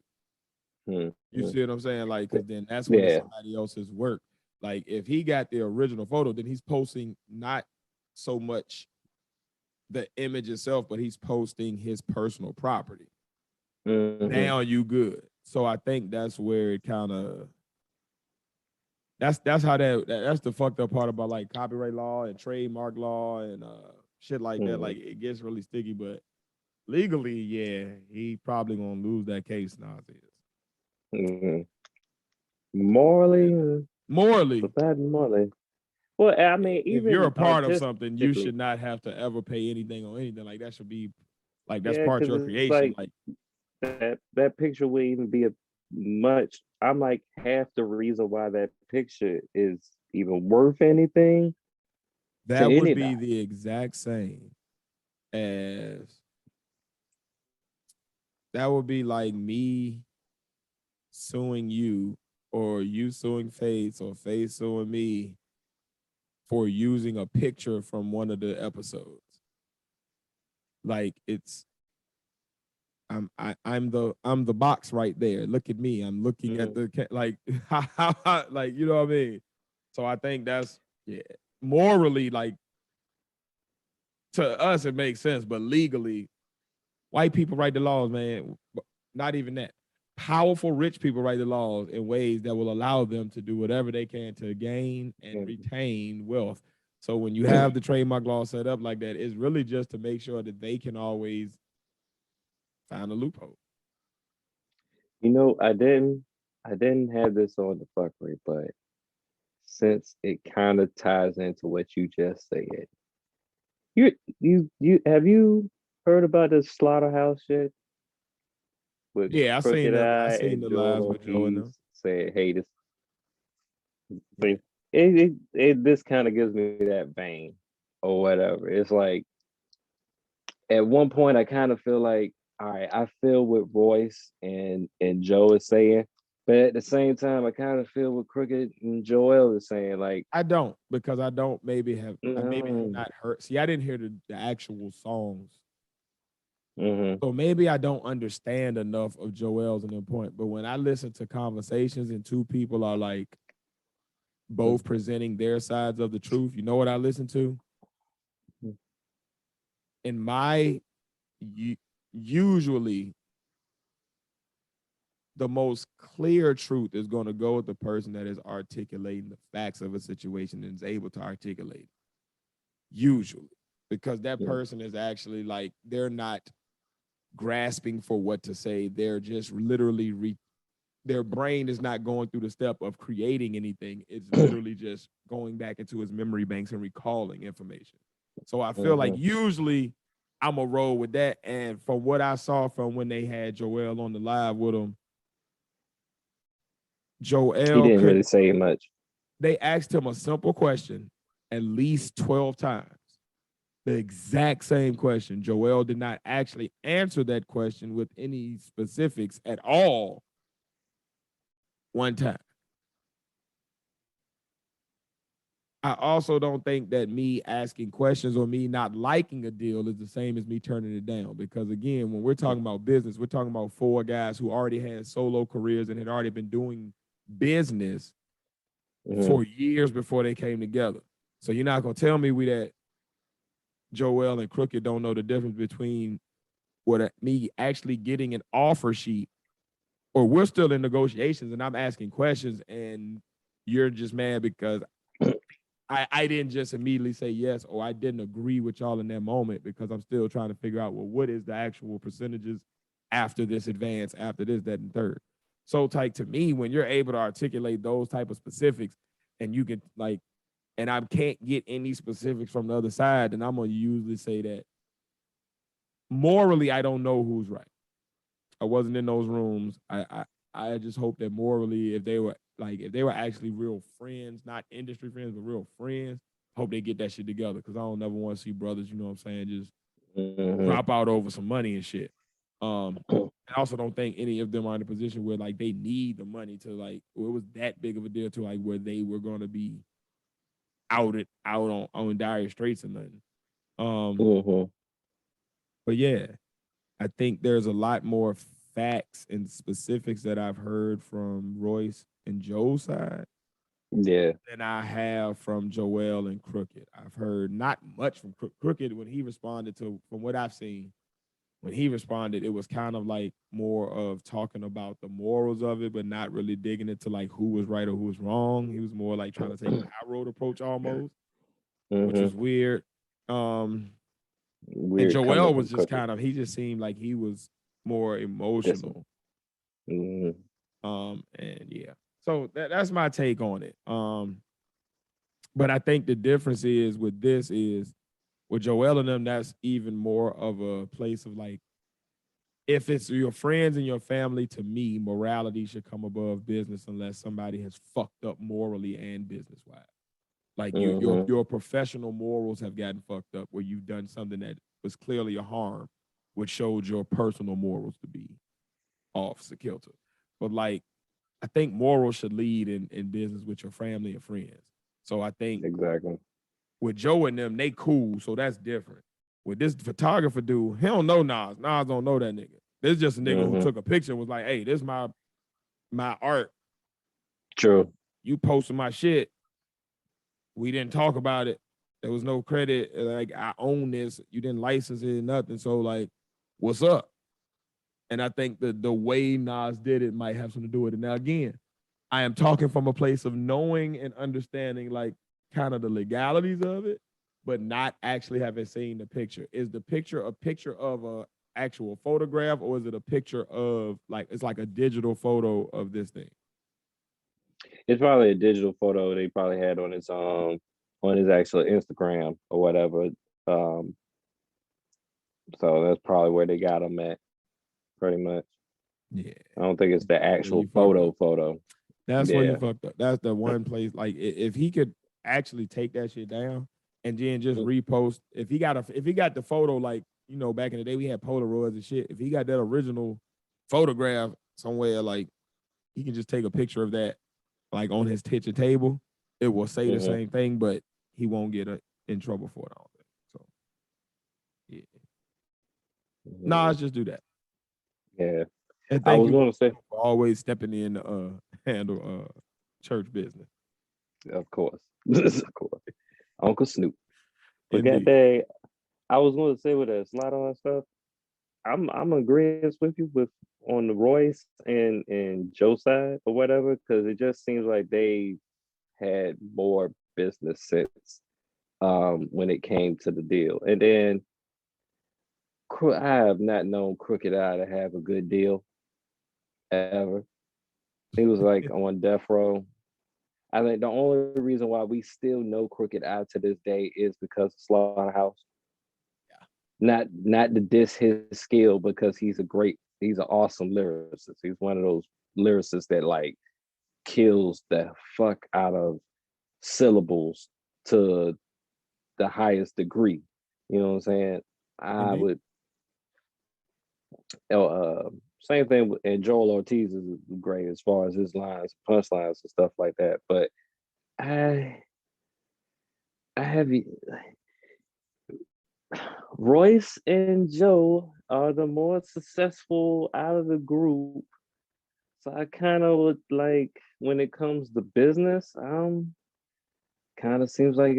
You see what I'm saying? Like, because then that's when it's yeah, somebody else's work. Like, if he got the original photo, then he's posting not so much the image itself, but he's posting his personal property. Now you good. So I think that's where it kind of that's how that's the fucked up part about like copyright law and trademark law and shit like that. Like it gets really sticky, but legally, yeah, he probably gonna lose that case now. morally, Morally, bad morally. Well, I mean, if you're a even part of something, you should artistically, not have to ever pay anything on anything. Like that should be like that's yeah, part of because your it's creation. like Like that picture would even be a much. I'm like half the reason why that picture is even worth anything to that would be anybody. the exact same as that would be like me suing you or you suing Face or Face suing me for using a picture from one of the episodes. Like it's I'm the box right there. Look at me. I'm looking at the like like you know what I mean. So I think that's yeah morally like to us it makes sense, but legally, white people write the laws, man. Not even that. Powerful rich people write the laws in ways that will allow them to do whatever they can to gain and retain wealth. So when you have the trademark law set up like that, it's really just to make sure that they can always find a loophole. I didn't have this on the fuckery, but since it kind of ties into what you just said, you have you heard about this slaughterhouse shit with Yeah, Crooked I Eye seen and the Joell lives with Joe and Ortiz them. saying, "Hey, this Yeah. this kind of gives me that vein or whatever." It's like at one point I kind of feel like, all right, I feel what Royce and Joe is saying, but at the same time, I kind of feel what Crooked and Joel is saying. Like, I don't because I maybe have mm, not heard. See, I didn't hear the actual songs. mm-hmm, So maybe I don't understand enough of Joel's and their point. But when I listen to conversations and two people are like both presenting their sides of the truth, you know what I listen to? In my usually the most clear truth is going to go with the person that is articulating the facts of a situation and is able to articulate it, usually, because that person is actually like, they're not grasping for what to say. They're just literally their brain is not going through the step of creating anything. It's literally just going back into his memory banks and recalling information. So I feel like usually I'm a roll with that. And from what I saw from when they had Joell on the live with him, Joell he didn't really say much. They asked him a simple question at least 12 times. The exact same question. Joell did not actually answer that question with any specifics at all one time. I also don't think that me asking questions or me not liking a deal is the same as me turning it down. Because again, when we're talking about business, we're talking about 4 guys who already had solo careers and had already been doing business for years before they came together. So you're not gonna tell me that Joell and Crooked don't know the difference between me actually getting an offer sheet, or we're still in negotiations and I'm asking questions and you're just mad because I didn't just immediately say yes, or I didn't agree with y'all in that moment, because I'm still trying to figure out, well, what is the actual percentages after this advance, after this, that, and third. So like, to me, when you're able to articulate those type of specifics and you can like, and I can't get any specifics from the other side, then I'm gonna usually say that morally, I don't know who's right. I wasn't in those rooms. I just hope that morally, if they were actually real friends, not industry friends, but real friends, hope they get that shit together. Because I don't never want to see brothers, you know what I'm saying, just drop out over some money and shit. I also don't think any of them are in a position where like they need the money to like, or it was that big of a deal to like where they were going to be out on dire straits or nothing. But yeah, I think there's a lot more facts and specifics that I've heard from Royce and Joe's side than I have from Joell and Crooked. I've heard not much from Crooked when he responded to, from what I've seen, when he responded, it was kind of like more of talking about the morals of it, but not really digging into like who was right or who was wrong. He was more like trying to take a high road approach almost, which was weird. And Joell was just kind of, he just seemed like he was more emotional. And yeah, so that's my take on it. But I think the difference is with this is with Joell and them, that's even more of a place of like, if it's your friends and your family, to me, morality should come above business unless somebody has fucked up morally and business wise. Like your professional morals have gotten fucked up where you've done something that was clearly a harm, which showed your personal morals to be off the kilter. But like, I think morals should lead in business with your family and friends. So I think with Joe and them, they cool, so that's different. With this photographer dude, he don't know Nas. Nas don't know that nigga. This is just a nigga who took a picture and was like, hey, this is my art. True. You posted my shit. We didn't talk about it. There was no credit. Like, I own this. You didn't license it, nothing. So like, what's up? And I think the way Nas did it might have something to do with it. Now, again, I am talking from a place of knowing and understanding like kind of the legalities of it, but not actually having seen the picture. Is the picture a picture of a actual photograph, or is it a picture of like, it's like a digital photo of this thing? It's probably a digital photo they probably had on his actual Instagram or whatever. So that's probably where they got him at, pretty much. Yeah. I don't think it's the actual photo. That's where you fucked up. That's the one place. Like, if he could actually take that shit down and then just repost, if he got the photo, like, you know, back in the day we had Polaroids and shit. If he got that original photograph somewhere, like, he can just take a picture of that, like on his kitchen table. It will say the same thing, but he won't get in trouble for it. All that. So, yeah. Nah, just do that. Yeah. And thank you for always stepping in to handle church business. Of course. Of course. Uncle Snoop. But that day, I was going to say with that Slaughterhouse stuff, I'm agreeing with you with on the Royce and Joe side or whatever, because it just seems like they had more business sense when it came to the deal. And then I have not known Crooked Eye to have a good deal ever. He was like on death row. I think the only reason why we still know Crooked Eye to this day is because of Slaughterhouse. Not to diss his skill, because he's an awesome lyricist. He's one of those lyricists that like kills the fuck out of syllables to the highest degree. You know what I'm saying? I Indeed. would same thing with, and Joell Ortiz is great as far as his lines, punchlines and stuff like that. But I have Royce and Joe are the more successful out of the group. So I kind of would like, when it comes to business, kind of seems like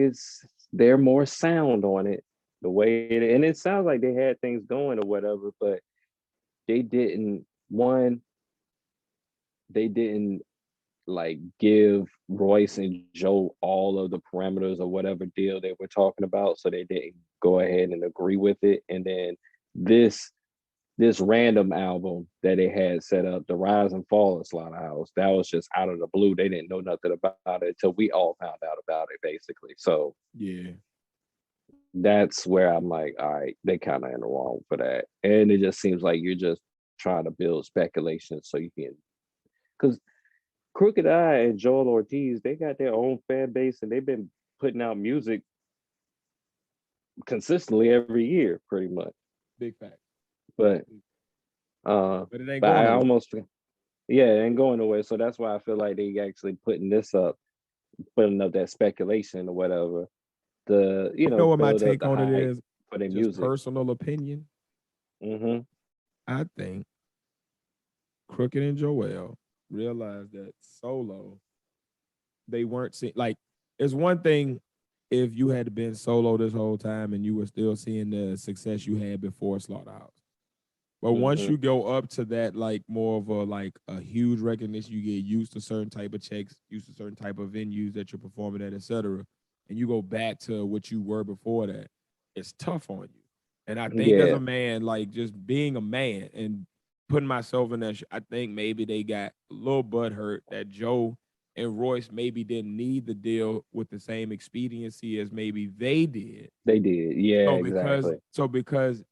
they're more sound on it. The way and it sounds like they had things going or whatever, but they didn't like give Royce and Joe all of the parameters or whatever deal they were talking about, so they didn't go ahead and agree with it. And then this random album that they had set up, the Rise and Fall of Slaughterhouse, that was just out of the blue. They didn't know nothing about it until we all found out about it, basically. So Yeah. that's where I'm like, all right, they kind of in the wrong for that. And it just seems like you're just trying to build speculation so you can, because Crooked Eye and Joell Ortiz, they got their own fan base and they've been putting out music consistently every year, pretty much. Big fact. But But it ain't but I going nowhere. almost, yeah, it ain't going nowhere. So that's why I feel like they actually putting up that speculation or whatever. You know what my build up take the on it hype is? for their Just music. personal opinion. Mm-hmm. I think Crooked and Joel realized that solo, they weren't seeing, like, it's one thing if you had been solo this whole time and you were still seeing the success you had before Slaughterhouse. But once Mm-hmm. you go up to that, like more of a huge recognition, you get used to certain type of checks, used to certain type of venues that you're performing at, etc. And you go back to what you were before that, it's tough on you. And I think as Yeah, a man, like just being a man and putting myself in that, I think maybe they got a little butt hurt that Joe and Royce maybe didn't need the deal with the same expediency as maybe they did. they did. Yeah, So because exactly. so because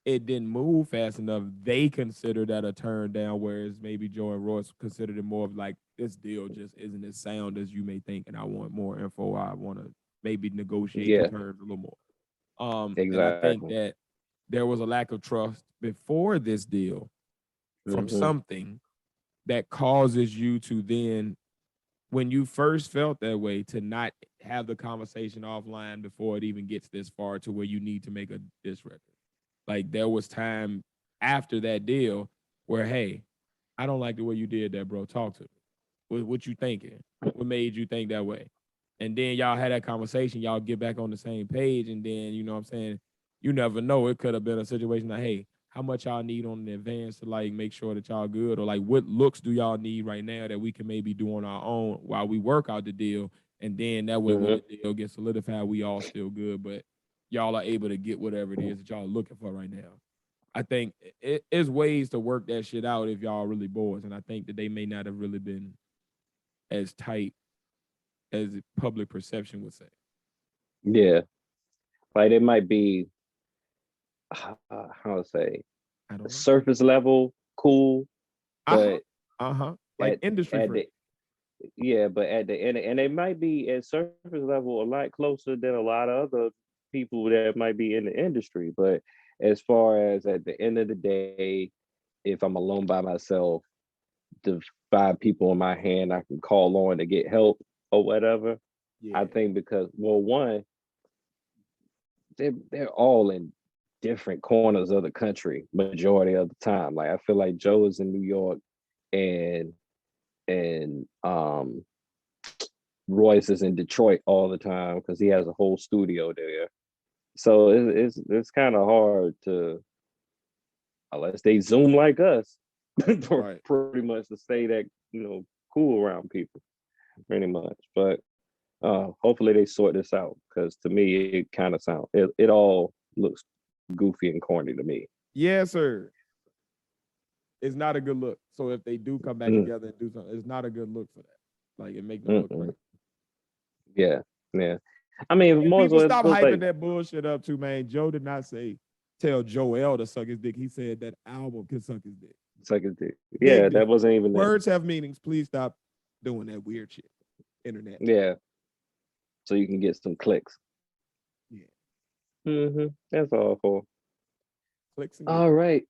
it didn't move fast enough, they considered that a turn down, whereas maybe Joe and Royce considered it more of like, this deal just isn't as sound as you may think, and I want more info. I want to maybe negotiate the Yeah, terms a little more. And I think exactly. that there was a lack of trust before this deal from Mm-hmm. something that causes you to then, when you first felt that way, to not have the conversation offline before it even gets this far to where you need to make a diss record. Like there was time after that deal where, hey, I don't like the way you did that, bro. Talk to me. What you thinking? What made you think that way? And then y'all had that conversation. Y'all get back on the same page, and then you know what I'm saying. You never know. It could have been a situation like, hey, how much y'all need on the advance to like make sure that y'all good, or like what looks do y'all need right now that we can maybe do on our own while we work out the deal, and then that way when Mm-hmm. the deal gets solidified, we all still good, but y'all are able to get whatever it is that y'all are looking for right now. I think it is ways to work that shit out if y'all are really boys, and I think that they may not have really been as tight as public perception would say. Yeah, like it might be how to say I don't know. surface level cool, Uh-huh. but Uh-huh. Like at industry at friend. the yeah, but at the end, and it might be at surface level a lot closer than a lot of other people that might be in the industry. But as far as at the end of the day, if I'm alone by myself, the 5 people in my hand I can call on to get help or whatever. I Yeah. think because, well, one, they're all in different corners of the country majority of the time. Like I feel like Joe is in New York and and Royce is in Detroit all the time because he has a whole studio there. So it's kind of hard to unless they Zoom like us, Right. pretty much to stay that, cool around people, pretty much. But hopefully they sort this out, because to me it kind of sounds, it all looks goofy and corny to me. Yes, sir. It's not a good look. So if they do come back together and do something, it's not a good look for that. Like, it makes them look great. Yeah. I mean, And more people so stop it's hyping like, that bullshit up too, man. Joe did not tell Joel to suck his dick. He said that album can suck his dick. suck his dick. Yeah, that wasn't even words have meanings. Please stop doing that weird shit. Internet. Yeah. So you can get some clicks. Yeah. That's awful. Clicks. All right.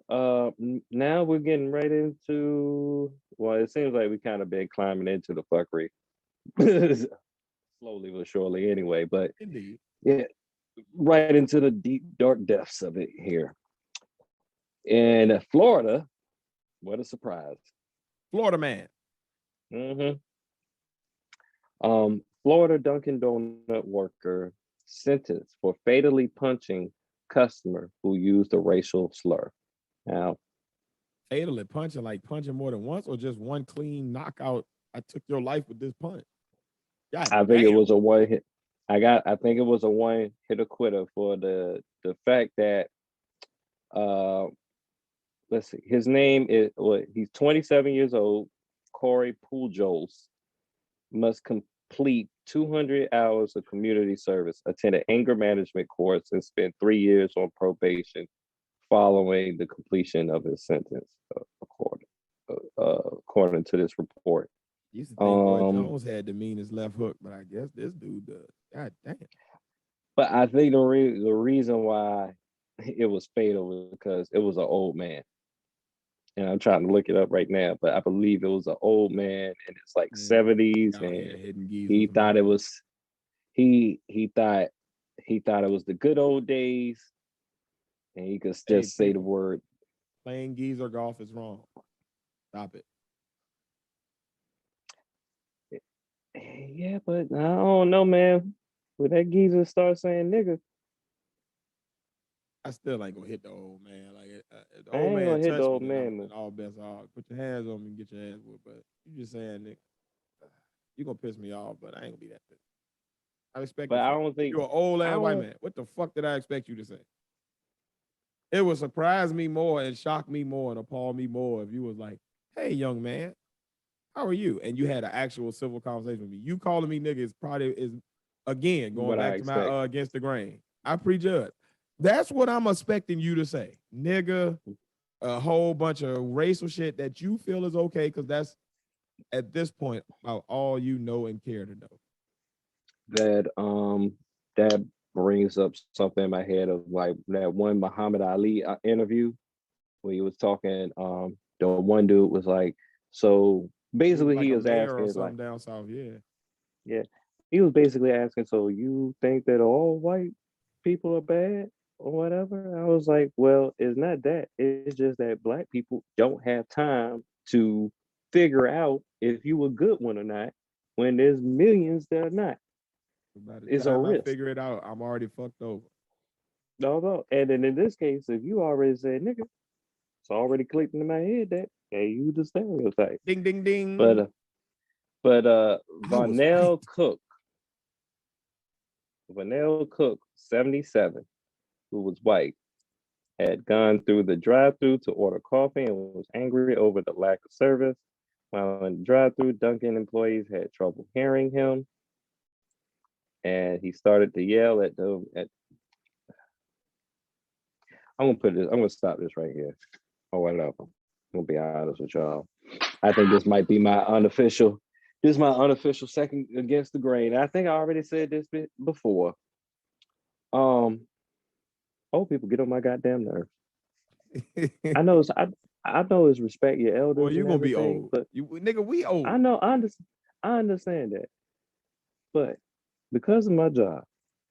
Now we're getting right into, well, it seems like we kind of been climbing into the fuckery slowly but surely anyway, but indeed, yeah, right into the deep dark depths of it here. In Florida, what a surprise. Florida man. Florida Dunkin' Donut worker sentenced for fatally punching customer who used a racial slur. Now, fatally punching more than once, or just one clean knockout? I took your life with this punch. God, I think it was a one hit. I think it was a one hit quitter for the fact that let's see, his name is he's 27 years old. Corey Pujols must complete 200 hours of community service, attend an anger management course, and spend 3 years on probation following the completion of his sentence, according to this report. Used to think Roy Jones had the meanest left hook, but I guess this dude does. God damn. But I think the reason why it was fatal was because it was an old man. And I'm trying to look it up right now, but I believe it was an old man in his like 70s, and he thought it was he thought it was the good old days, and he could just say the word. Playing geezer golf is wrong. Stop it. Yeah, but I don't know, man. When that geezer start saying nigga, I still ain't gonna hit the old man. Like the I old ain't man gonna hit the touched old me, man. and all bets off. Put your hands on me and get your ass whooped. But you just saying, nigga, you gonna piss me off, but I ain't gonna be that pissed. I expect. But I don't think you're an old ass white man. What the fuck did I expect you to say? It would surprise me more and shock me more and appall me more if you was like, "Hey, young man, how are you?" And you had an actual civil conversation with me. You calling me nigga is again going back to my against the grain. I prejudge. That's what I'm expecting you to say, nigga. A whole bunch of racial shit that you feel is okay because that's at this point about all you know and care to know. That brings up something in my head of like that one Muhammad Ali interview where he was talking. The one dude was like, so basically he was asking like down south, yeah. He was basically asking, so you think that all white people are bad or whatever? I was like, well, it's not that. It's just that black people don't have time to figure out if you a good one or not when there's millions that are not. It's a risk. I figure it out, I'm already fucked over. No. And then in this case, if you already said nigga, it's already clicked into my head that hey, you the stereotype. Ding ding ding. But Vernell Cook, 77, who was white, had gone through the drive-thru to order coffee and was angry over the lack of service. While in the drive-thru, Dunkin' employees had trouble hearing him, and he started to yell at them. I'm gonna stop this right here. Or whatever. I'm gonna be honest with y'all. I think this might be my unofficial. This is my unofficial second against the grain. I think I already said this bit before. Old people get on my goddamn nerves. I know it's respect your elders. Well, you're gonna be old, but nigga, we old. I know, I understand that. But because of my job,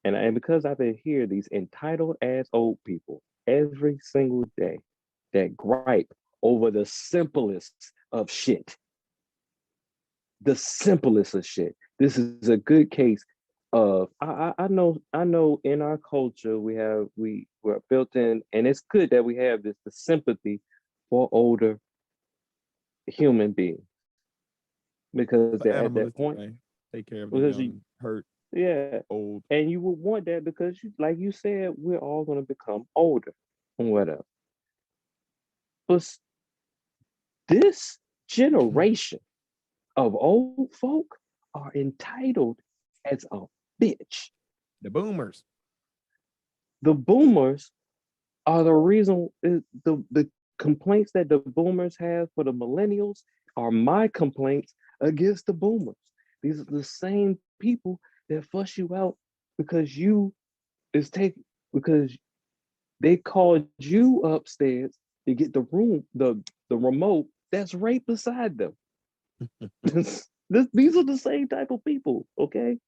and because I've been hearing these entitled ass old people every single day that gripe over the simplest of shit. The simplest of shit. This is a good case I know in our culture we're built in, and it's good that we have the sympathy for older human beings because The they're at that animalistic point. thing. Take care of the Because young, hurt, yeah, old. and you would want that because like you said, we're all going to become older and whatever. But this generation of old folk are entitled as a bitch. The boomers. The boomers are the reason. The complaints that the boomers have for the millennials are my complaints against the boomers. These are the same people that fuss you out because because they called you upstairs to get the remote that's right beside them. These are the same type of people, okay?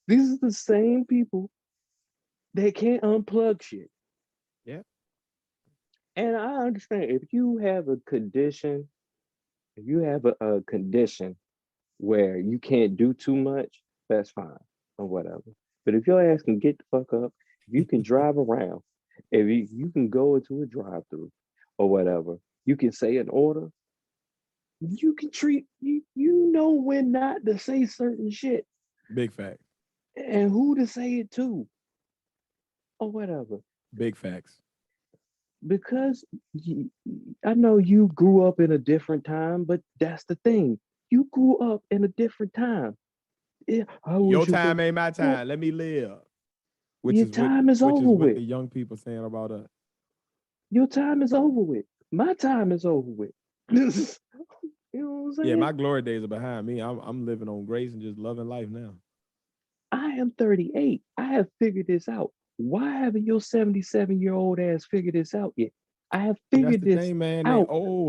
These are the same people that can't unplug shit. Yeah. And I understand if you have a condition, if you have a condition where you can't do too much, that's fine or whatever. But if your ass can get the fuck up, if you can drive around, if you can go into a drive-through or whatever, you can say an order, you can treat you know when not to say certain shit Big facts. and who to say it to or whatever. Big facts. Because I know you grew up in a different time, but that's the thing. You grew up in a different time. Yeah, Your time ain't my time. Let me live. Your time is over what with. the young people saying about us. Your time is over with. My time is over with. You know what I'm saying? Yeah, my glory days are behind me. I'm living on grace and just loving life now. I am 38. I have figured this out. Why haven't your 77-year-old ass figured this out yet? I have figured That's the this thing, man. out.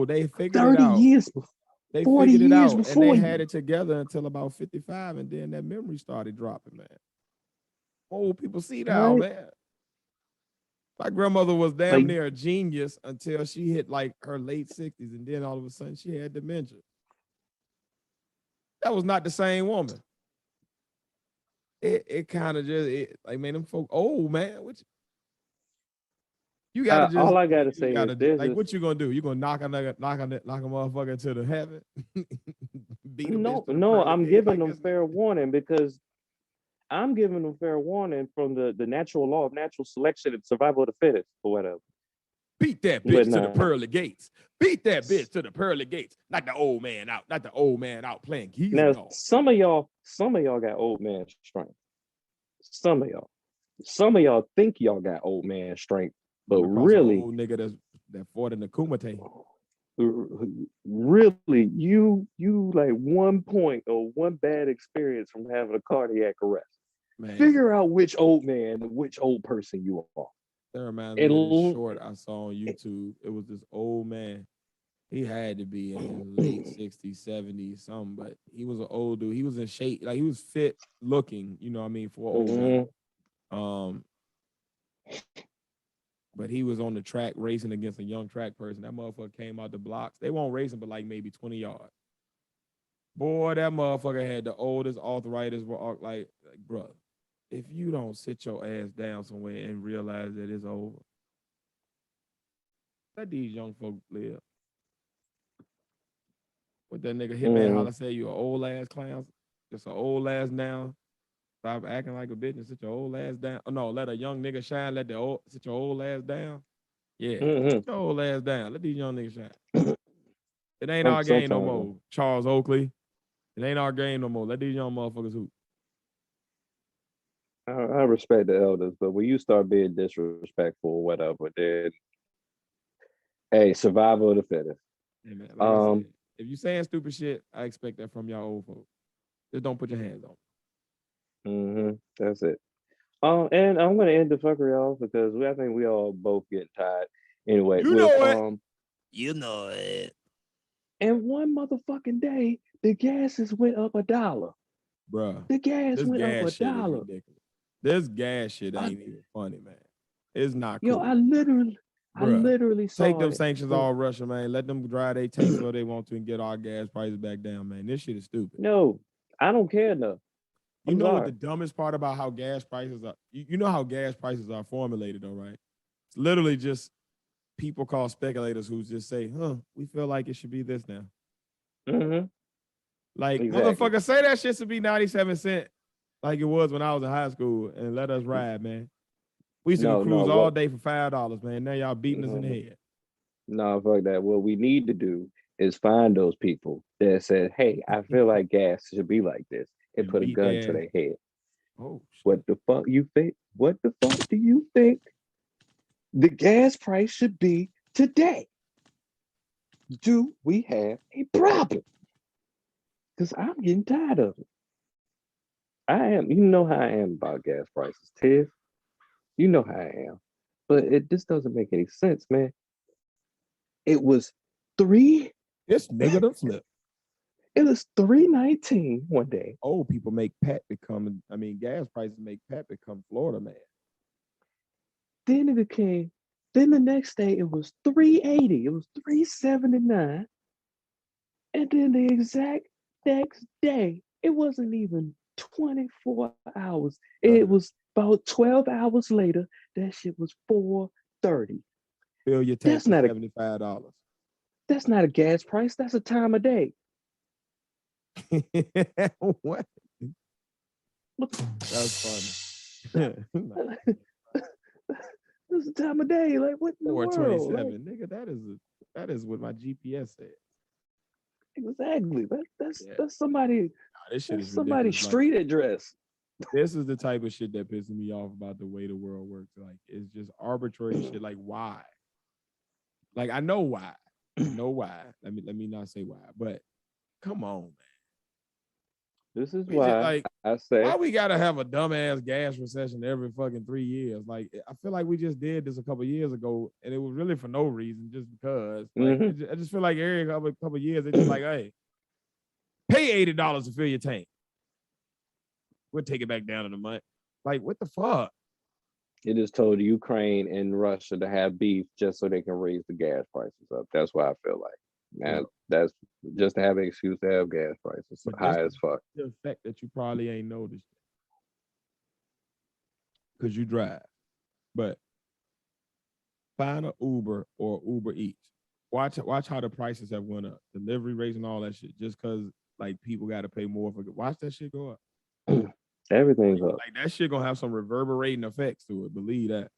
They figured 30 it out. years, They 40 figured it years out, and before they you. had it together until about 55, and then that memory started dropping, man. Old people see now, Right? man. My grandmother was damn Like, near a genius until she hit like her late 60s, and then all of a sudden she had dementia. That was not the same woman. It kind of just like made them folk old, man. You gotta just all I gotta say is this: like what you gonna do? You gonna knock a motherfucker into the heaven? Beat a bitch to the no, pearly I'm gate? giving Like them fair warning because I'm giving them fair warning from the natural law of natural selection and survival of the fittest or whatever. Beat that bitch to the pearly gates. Beat that bitch to the pearly gates. Not the old man out. Not the old man out playing keys. Now, No. some of y'all got old man strength. Some of y'all think y'all got old man strength, but really, old nigga that fought in the Kumite. Really, you like 1 point or one bad experience from having a cardiac arrest. Man. Figure out which old man, which old person you are. That reminds me of this short I saw on YouTube. It was this old man. He had to be in his late 60s, 70s, something, but he was an old dude. He was in shape, like he was fit looking, you know what I mean, for an old man. But he was on the track racing against a young track person. That motherfucker came out the blocks. They won't race him, but like maybe 20 yards. Boy, that motherfucker had the oldest arthritis. Like, bro, if you don't sit your ass down somewhere and realize that it's over, let these young folks live. What that nigga Hitman Holla say, you an old ass clown? Just an old ass now. Stop acting like a bitch and sit your old ass down. Oh, no, let a young nigga shine. Sit your old ass down. Yeah, sit your old ass down. Let these young niggas shine. It ain't our game no more, Charles Oakley. It ain't our game no more. Let these young motherfuckers hoop. I respect the elders, but when you start being disrespectful or whatever, then hey, survival of the fittest. Hey man, like I said, if you saying stupid shit, I expect that from y'all old folks. Just don't put your hands on. That's it. And I'm gonna end the fuckery off because I think we all both getting tired. Anyway, you know it. And one motherfucking day, the gases went up $1. Bruh. The gas went up $1. Ridiculous. This gas shit ain't even funny, man. It's not cool. Yo, I literally saw take them sanctions all Russia, man. Let them drive their tanks where they want to and get our gas prices back down, man. This shit is stupid. No, I don't care enough. You know what the dumbest part about how gas prices are? You know how gas prices are formulated, though, right? It's literally just people call speculators who just say, we feel like it should be this now. Mm-hmm. Like, Exactly. motherfucker, say that shit should be 97 cents like it was when I was in high school and let us ride, man. We used to cruise all day for $5, man. Now y'all beating us in the head. No, fuck that. What we need to do is find those people that said, hey, I feel like gas should be like this, and put a gun to their head. Oh, shit. What the fuck you think? What the fuck do you think the gas price should be today? Do we have a problem? Because I'm getting tired of it. You know how I am about gas prices, Tiff. You know how I am. But this doesn't make any sense, man. It was This nigga done flip. It was $3.19 one day. Old people make gas prices make Pat become Florida man. Then the next day it was $3.80. It was $3.79. And then the exact next day, it wasn't even 24 hours. It was about 12 hours later, that shit was $4.30. Fill your tank for $75. That's not a gas price. That's a time of day. What? That's funny. That's the time of day. Like, what in the world? 427, nigga. That is what my GPS said. Exactly. That's somebody. This shit is somebody's street address. This is the type of shit that pisses me off about the way the world works. Like, it's just arbitrary shit. Like, why? Like, I know why. Let me not say why, but come on, man. This is why I say why we gotta have a dumbass gas recession every fucking 3 years. Like, I feel like we just did this a couple years ago, and it was really for no reason, just because. Like, I just feel like every couple years, it's just like, hey, pay $80 to fill your tank. We'll take it back down in a month. Like, what the fuck? It just told Ukraine and Russia to have beef just so they can raise the gas prices up. That's what I feel like. Man, that's just to have an excuse to have gas prices high as fuck. The fact that you probably ain't noticed because you drive, but find an Uber or Uber Eats. Watch how the prices have went up, delivery rates and all that shit. Just because like people got to pay more for it. Watch that shit go up. Everything's up. Like that shit gonna have some reverberating effects to it. Believe that.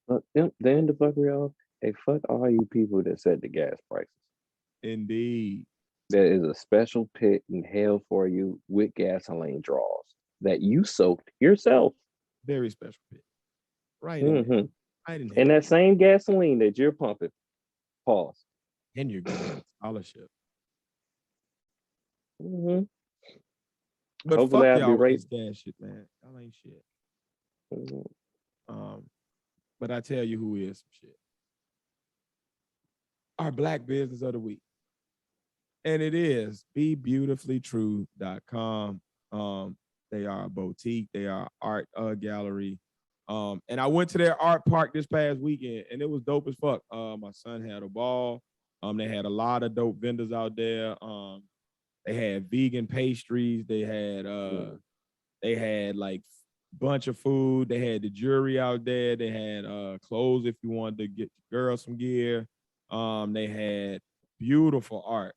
But then the fuck y'all. Hey, fuck all you people that set the gas prices. Indeed. There is a special pit in hell for you with gasoline draws that you soaked yourself. Very special pit. Right. And that same gasoline that you're pumping. Pause. And you're getting scholarship. But hopefully fuck I'll y'all be right. With this gas shit, man. Y'all ain't shit. But I tell you who is some shit. Our Black Business of the Week. And it is BeBeautifullyTrue.com. They are a boutique. They are art gallery. And I went to their art park this past weekend, and it was dope as fuck. My son had a ball. They had a lot of dope vendors out there. They had vegan pastries. They had like bunch of food. They had the jewelry out there. They had clothes if you wanted to get the girls some gear. They had beautiful art.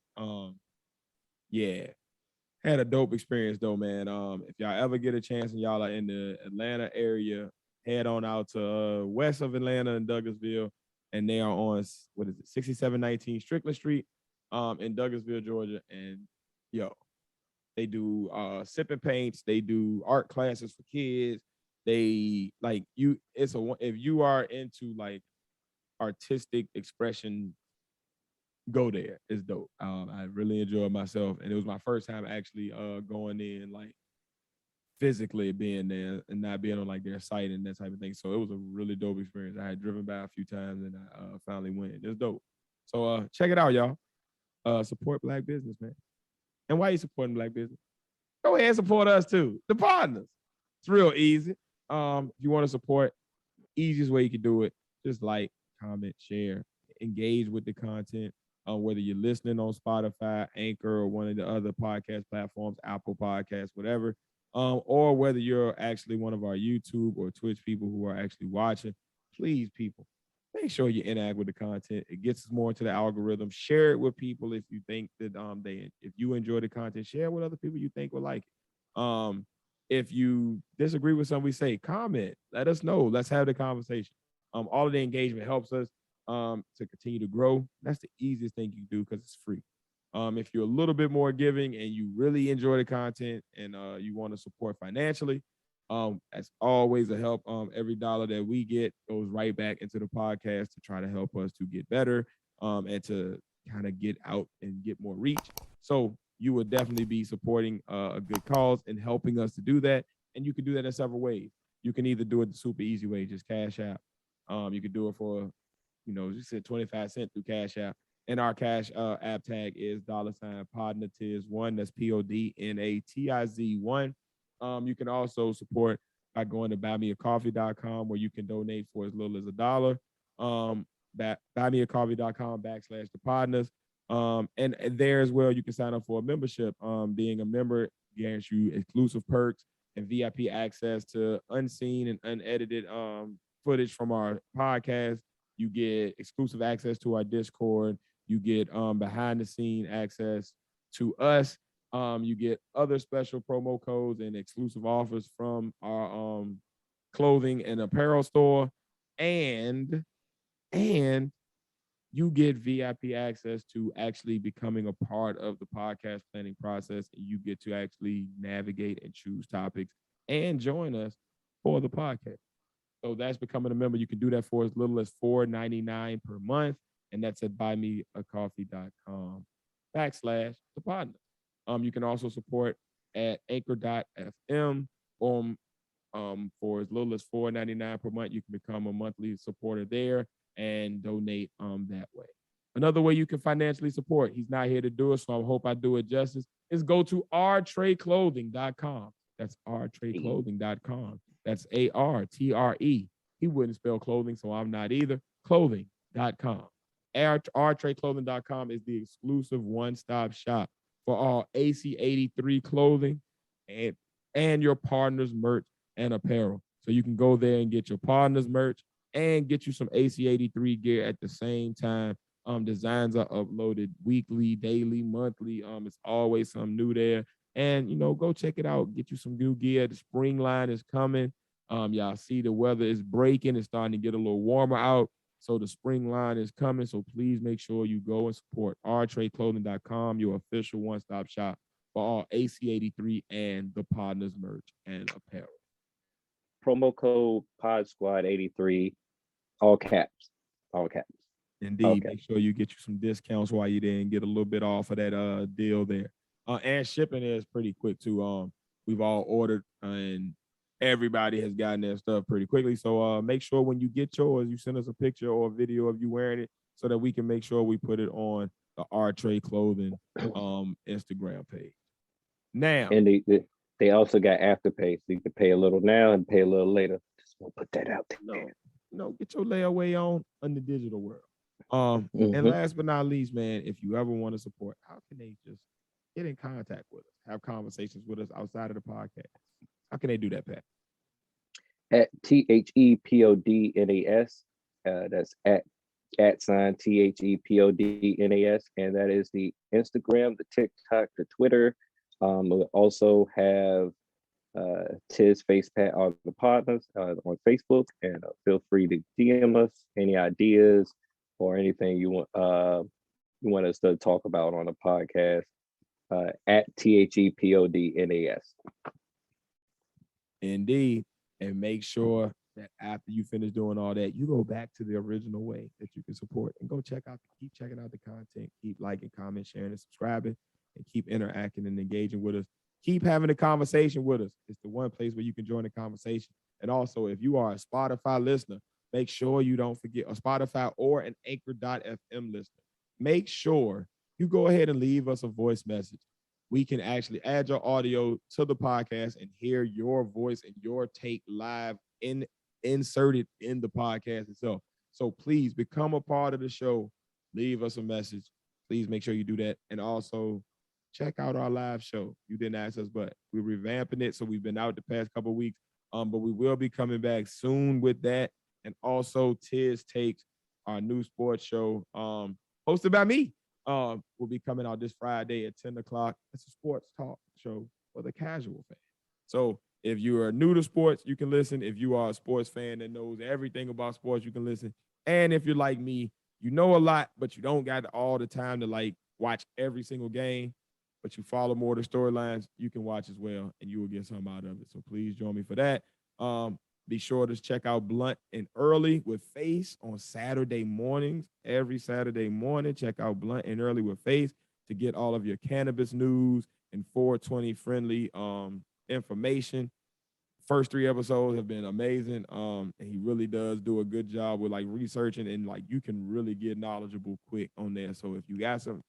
Had a dope experience though, man. If y'all ever get a chance and y'all are in the Atlanta area, head on out to west of Atlanta in Douglasville, and they are on 6719 Strickland Street, in Douglasville, Georgia. And they do sipping paints. They do art classes for kids. They if you are into like artistic expression, go there. It's dope. I really enjoyed myself, and it was my first time actually going in like physically being there and not being on like their site and that type of thing. So it was a really dope experience. I had driven by a few times and I finally went. It's dope. So check it out, y'all. Support Black business, man. And why you supporting Black business? Go ahead and support us too. The Podnas. It's real easy. If you want to support, easiest way you can do it, just like, comment, share, engage with the content. whether you're listening on Spotify, Anchor, or one of the other podcast platforms, Apple Podcasts, whatever, or whether you're actually one of our YouTube or Twitch people who are actually watching. Please, people, make sure you interact with the content. It gets us more into the algorithm. Share it with people if you think that if you enjoy the content, share it with other people you think will like it. If you disagree with something we say, comment. Let us know. Let's have the conversation. All of the engagement helps us to continue to grow. That's the easiest thing you can do because it's free. If you're a little bit more giving and you really enjoy the content and you want to support financially, that's always a help. Every dollar that we get goes right back into the podcast to try to help us to get better and to kind of get out and get more reach. So you would definitely be supporting a good cause and helping us to do that. And you can do that in several ways. You can either do it the super easy way, just Cash App. You could do it for, you said 25 cents through Cash App. And our Cash app tag is $Podnatiz1. That's PODNATIZ1. You can also support by going to buymeacoffee.com where you can donate for as little as $1. Buymeacoffee.com/the Podnas. And there as well, you can sign up for a membership. Being a member guarantees you exclusive perks and VIP access to unseen and unedited footage from our podcast. You get exclusive access to our Discord. You get behind the scene access to us. You get other special promo codes and exclusive offers from our clothing and apparel store. And you get VIP access to actually becoming a part of the podcast planning process. And you get to actually navigate and choose topics and join us for the podcast. So that's becoming a member. You can do that for as little as $4.99 per month. And that's at buymeacoffee.com/the Podnas. You can also support at anchor.fm for as little as $4.99 per month. You can become a monthly supporter there and donate that way. Another way you can financially support, he's not here to do it, so I hope I do it justice, is go to rtreclothing.com. That's rtreclothing.com. That's ARTRE. He wouldn't spell clothing, so I'm not either. Clothing.com. rtreclothing.com is the exclusive one-stop shop for all AC83 clothing and your partner's merch and apparel. So you can go there and get your partner's merch and get you some AC83 gear at the same time. Designs are uploaded weekly, daily, monthly. It's always something new there. And, go check it out. Get you some new gear. The spring line is coming. Y'all see the weather is breaking. It's starting to get a little warmer out. So the spring line is coming. So please make sure you go and support rtreclothing.com, your official one-stop shop for all AC83 and the Podnas merch and apparel. Promo code Pod Squad 83, all caps. Indeed. Okay. Make sure you get you some discounts while you're there and get a little bit off of that deal there. And shipping is pretty quick too. We've all ordered and everybody has gotten their stuff pretty quickly. So make sure when you get yours, you send us a picture or a video of you wearing it so that we can make sure we put it on the R-Trade Clothing Instagram page. Now. And they also got Afterpay, so you can pay a little now and pay a little later. Just want to put that out there. No, get your layaway on in the digital world. And last but not least, man, if you ever want to support, how can they just get in contact with us, have conversations with us outside of the podcast? How can they do that, Pat? At THEPODNAS. That's at @THEPODNAS, and that is the Instagram, the TikTok, the Twitter. We'll also have Tiz Face Pat on the Podnas on Facebook, and feel free to DM us any ideas or anything you want us to talk about on the podcast at THEPODNAS. Indeed. And make sure that after you finish doing all that, you go back to the original way that you can support and go keep checking out the content, keep liking, comment, sharing, and subscribing, and keep interacting and engaging with us. Keep having a conversation with us. It's the one place where you can join the conversation. And also, if you are a Spotify listener, make sure you don't forget a Spotify or an Anchor.fm listener. Make sure you go ahead and leave us a voice message. We can actually add your audio to the podcast and hear your voice and your take live inserted in the podcast itself. So please become a part of the show. Leave us a message. please make sure you do that. And also check out our live show. You didn't ask us, but we're revamping it. So we've been out the past couple of weeks. But we will be coming back soon with that. And also Tiz Takes, our new sports show, hosted by me. Will be coming out this Friday at 10 o'clock. It's a sports talk show for the casual fan. So if you are new to sports, you can listen. If you are a sports fan that knows everything about sports, you can listen. And if you're like me, you know a lot, but you don't got all the time to like watch every single game, but you follow more of the storylines, you can watch as well, and you will get something out of it. So please join me for that. Be sure to check out Blunt and Early with Face on Saturday mornings. Every Saturday morning, check out Blunt and Early with Face to get all of your cannabis news and 420 friendly information. First 3 episodes have been amazing. And he really does do a good job with like researching, and like you can really get knowledgeable quick on there. So if you got some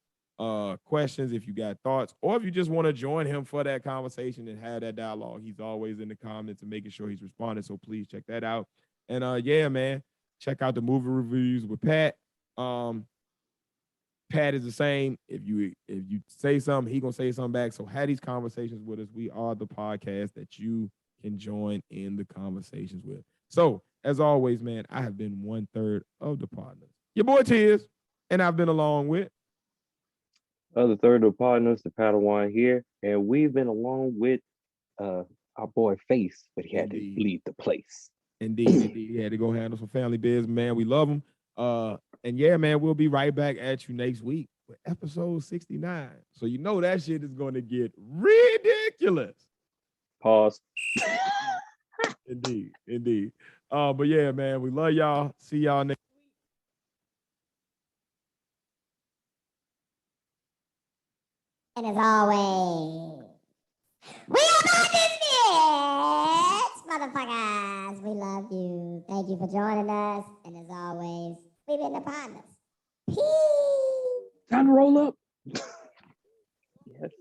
questions, if you got thoughts, or if you just want to join him for that conversation and have that dialogue, he's always in the comments and making sure he's responding. So please check that out. And yeah, man, check out the movie reviews with Pat. Pat is the same. If you say something, he gonna say something back. So have these conversations with us. We are the podcast that you can join in the conversations with. So as always, man, I have been 1/3 of the Podnas. Your boy Tiz, and I've been along with Other third of Podnas, the Padawan here, and we've been along with our boy Face, but he had to leave the place. Indeed. He had to go handle some family business, man. We love him. And yeah, man, we'll be right back at you next week with episode 69. So you know that shit is going to get ridiculous. Pause. Indeed. But yeah, man, we love y'all. See y'all next. And as always, we are Podnas, motherfuckers. We love you. Thank you for joining us. And as always, we've been the Podnas. Peace. Time to roll up. Yes.